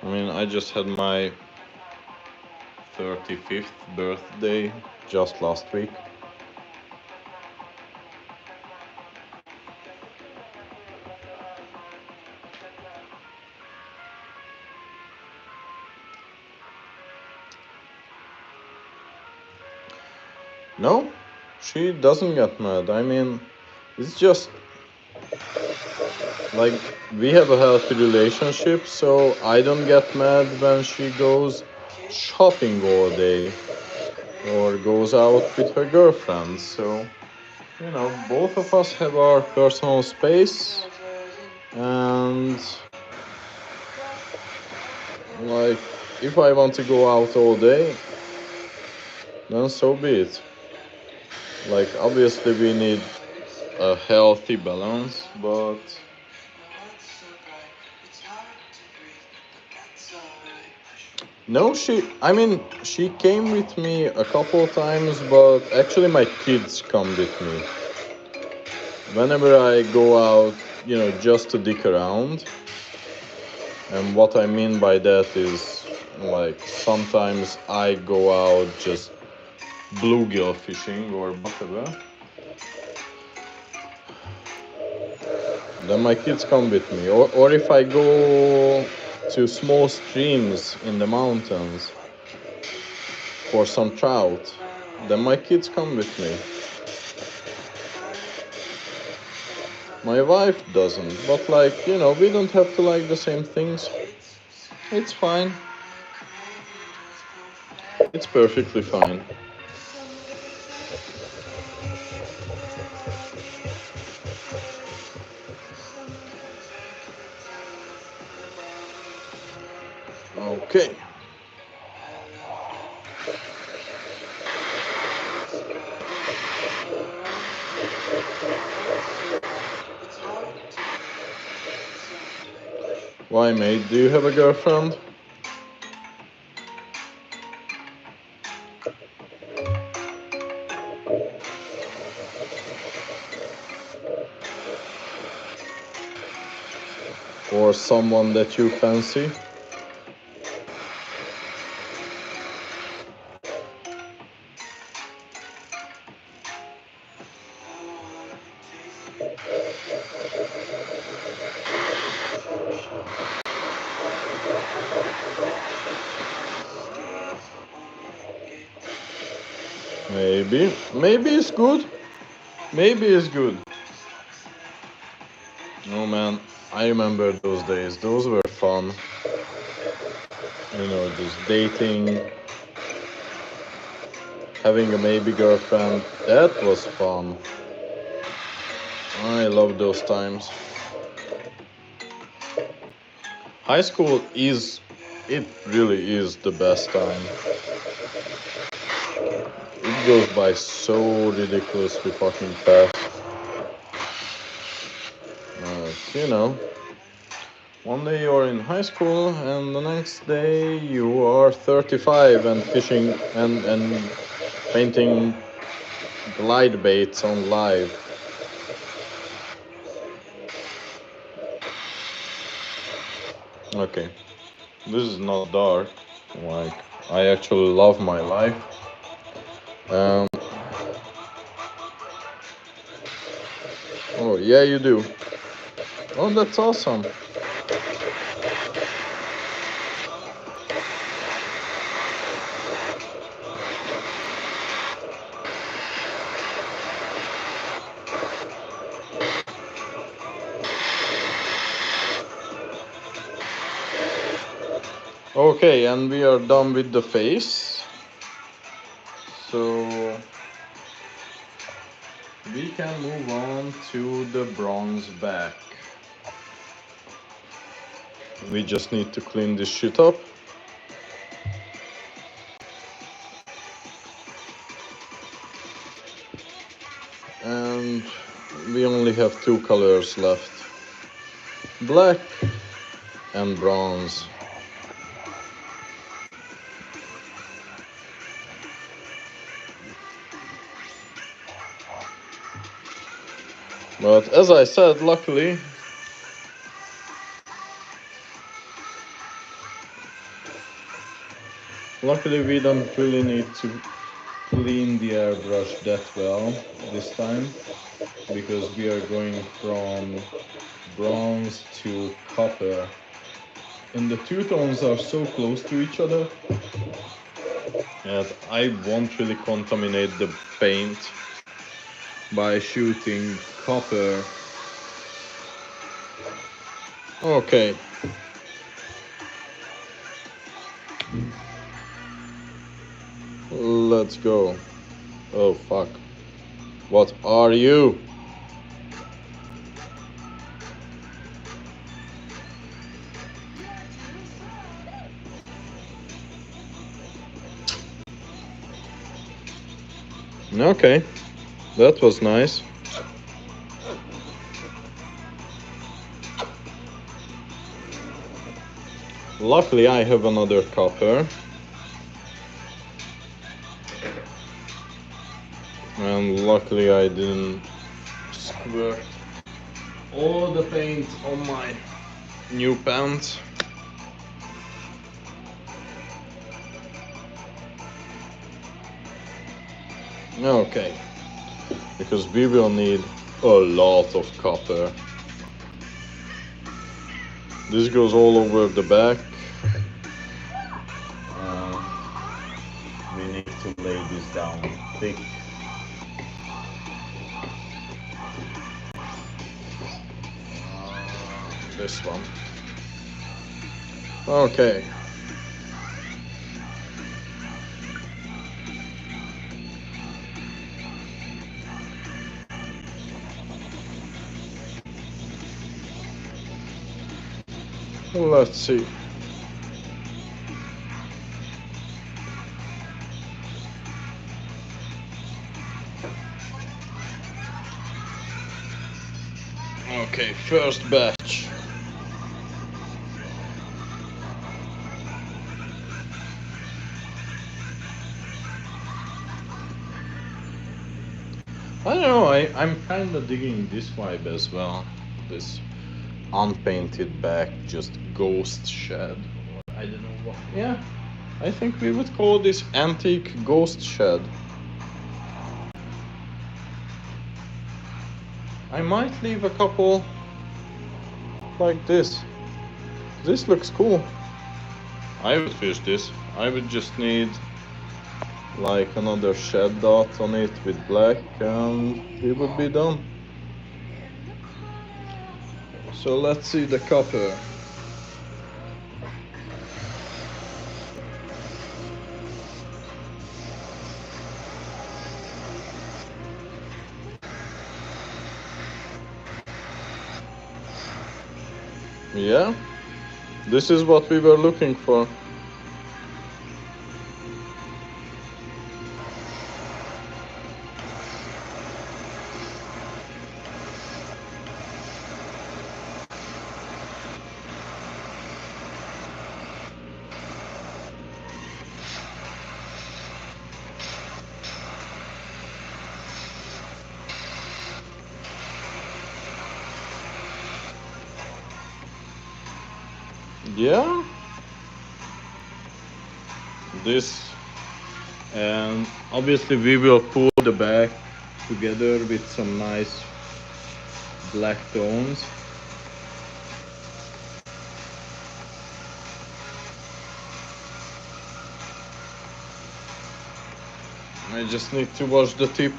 I mean, I just had my 35th birthday just last week. No, she doesn't get mad. I mean, it's just like we have a healthy relationship, so I don't get mad when she goes shopping all day or goes out with her girlfriends. So, you know, both of us have our personal space, and like if I want to go out all day, then so be it. Like, obviously, we need a healthy balance, but no, I mean, she came with me a couple of times, but actually, my kids come with me. Whenever I go out, you know, just to dick around, and what I mean by that is like sometimes I go out just bluegill fishing or whatever, then my kids come with me. Or if I go to small streams in the mountains for some trout, then my kids come with me. My wife doesn't, but like, you know, we don't have to like the same things. It's fine. It's perfectly fine. Okay. Why, mate? Do you have a girlfriend? Or someone that you fancy? Maybe it's good. Maybe it's good. Oh man, I remember those days. Those were fun. You know, just dating, having a maybe girlfriend. That was fun. I love those times. High school it really is the best time. It goes by so ridiculously fucking fast. You know, one day you're in high school and the next day you are 35 and fishing and painting glide baits on live. Okay, this is not dark. Like, I actually love my life. Um, oh, yeah, you do. Oh, that's awesome. Okay, and we are done with the face. So we can move on to the bronze back. We just need to clean this shit up. And we only have two colors left. Black and bronze. But as I said, luckily we don't really need to clean the airbrush that well this time, because we are going from bronze to copper. And the two tones are so close to each other that I won't really contaminate the paint by shooting copper. Okay. Let's go. Oh fuck. What are you? Okay. That was nice. Luckily I have another copper. And luckily I didn't squirt all the paint on my new pants. Okay, because we will need a lot of copper. This goes all over the back. We need to lay this down thick. This one. Okay. Let's see. Okay, first batch. I don't know, I'm kind of digging this vibe as well. This unpainted back, just ghost shed. I don't know what. Yeah, I think we would call this antique ghost shed. I might leave a couple like this. This looks cool. I would finish this. I would just need like another shed dot on it with black and we would be done. So let's see the copper. Yeah, this is what we were looking for. Yeah, this, and obviously we will pull the back together with some nice black tones. I just need to wash the tip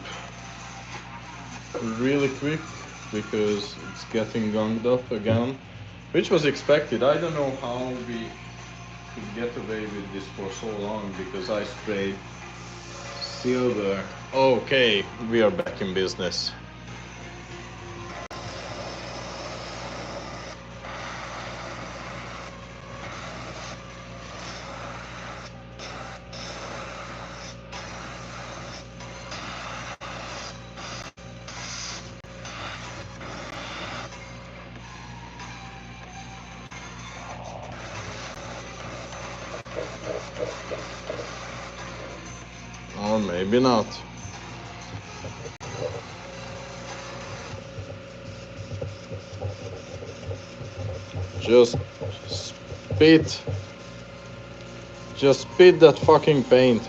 really quick because it's getting gunged up again, which was expected. I don't know how we could get away with this for so long because I sprayed silver. Okay, we are back in business. Or maybe not. Just spit. Just spit that fucking paint.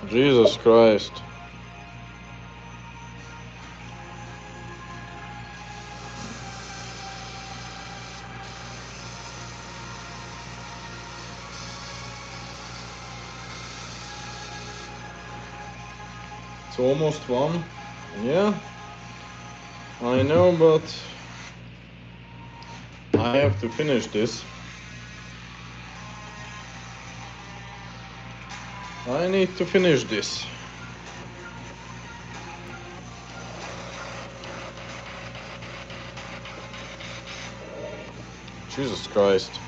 Jesus Christ. It's almost one. Yeah, I know, but I have to finish this. I need to finish this. Jesus Christ.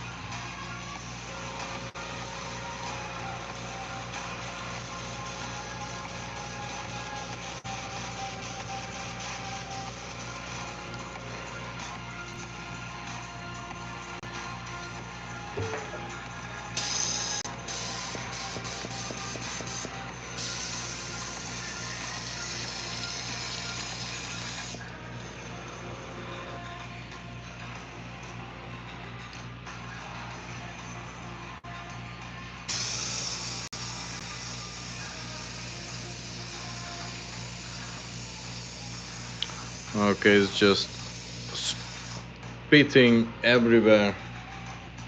Okay, it's just spitting everywhere.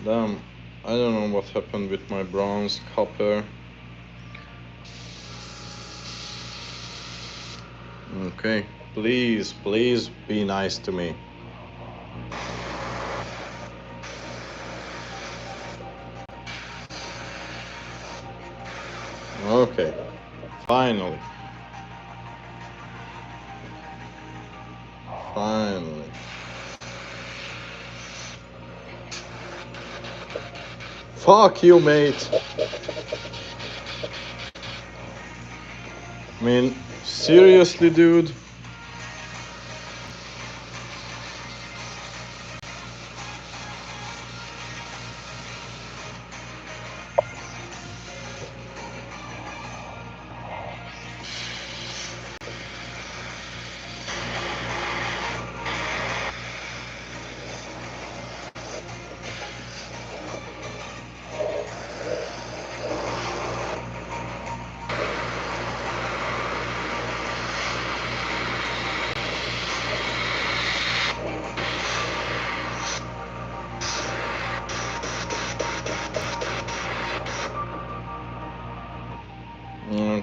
Damn, I don't know what happened with my bronze, copper. Okay, please, please be nice to me. Okay, finally. Finally. Fuck you, mate. I mean, seriously, dude?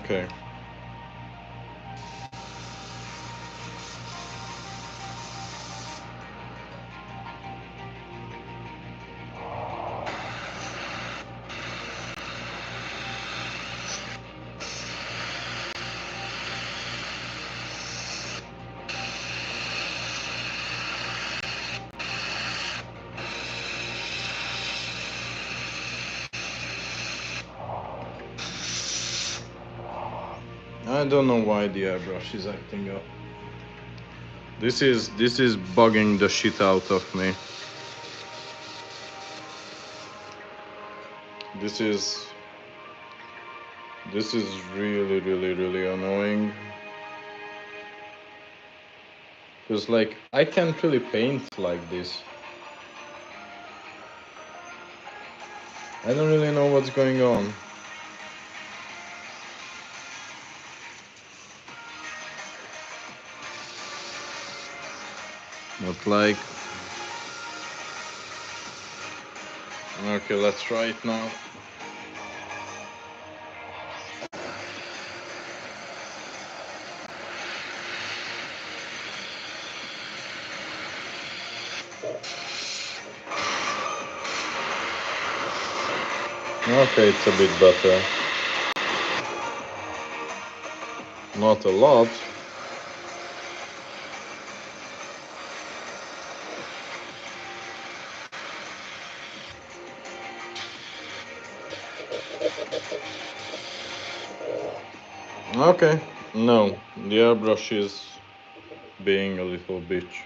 Okay. I don't know why the airbrush is acting up. This is bugging the shit out of me. This is really annoying. Because like I can't really paint like this. I don't really know what's going on. But like, okay, let's try it now. Okay, it's a bit better. Not a lot. Okay, no, the airbrush is being a little bitch.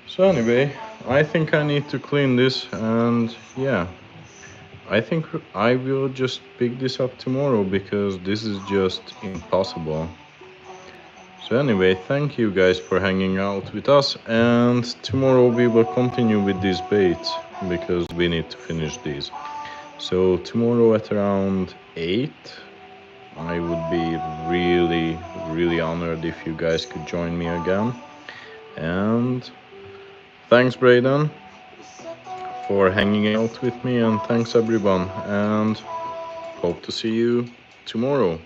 So anyway, I think I need to clean this, and yeah, I think I will just pick this up tomorrow because this is just impossible. So anyway, thank you guys for hanging out with us, and tomorrow we will continue with these baits because we need to finish these. So tomorrow at around 8, I would be really honored if you guys could join me again. And thanks Braden for hanging out with me, and thanks everyone, and hope to see you tomorrow.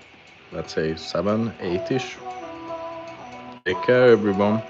Let's say 7, 8ish. Take care everyone.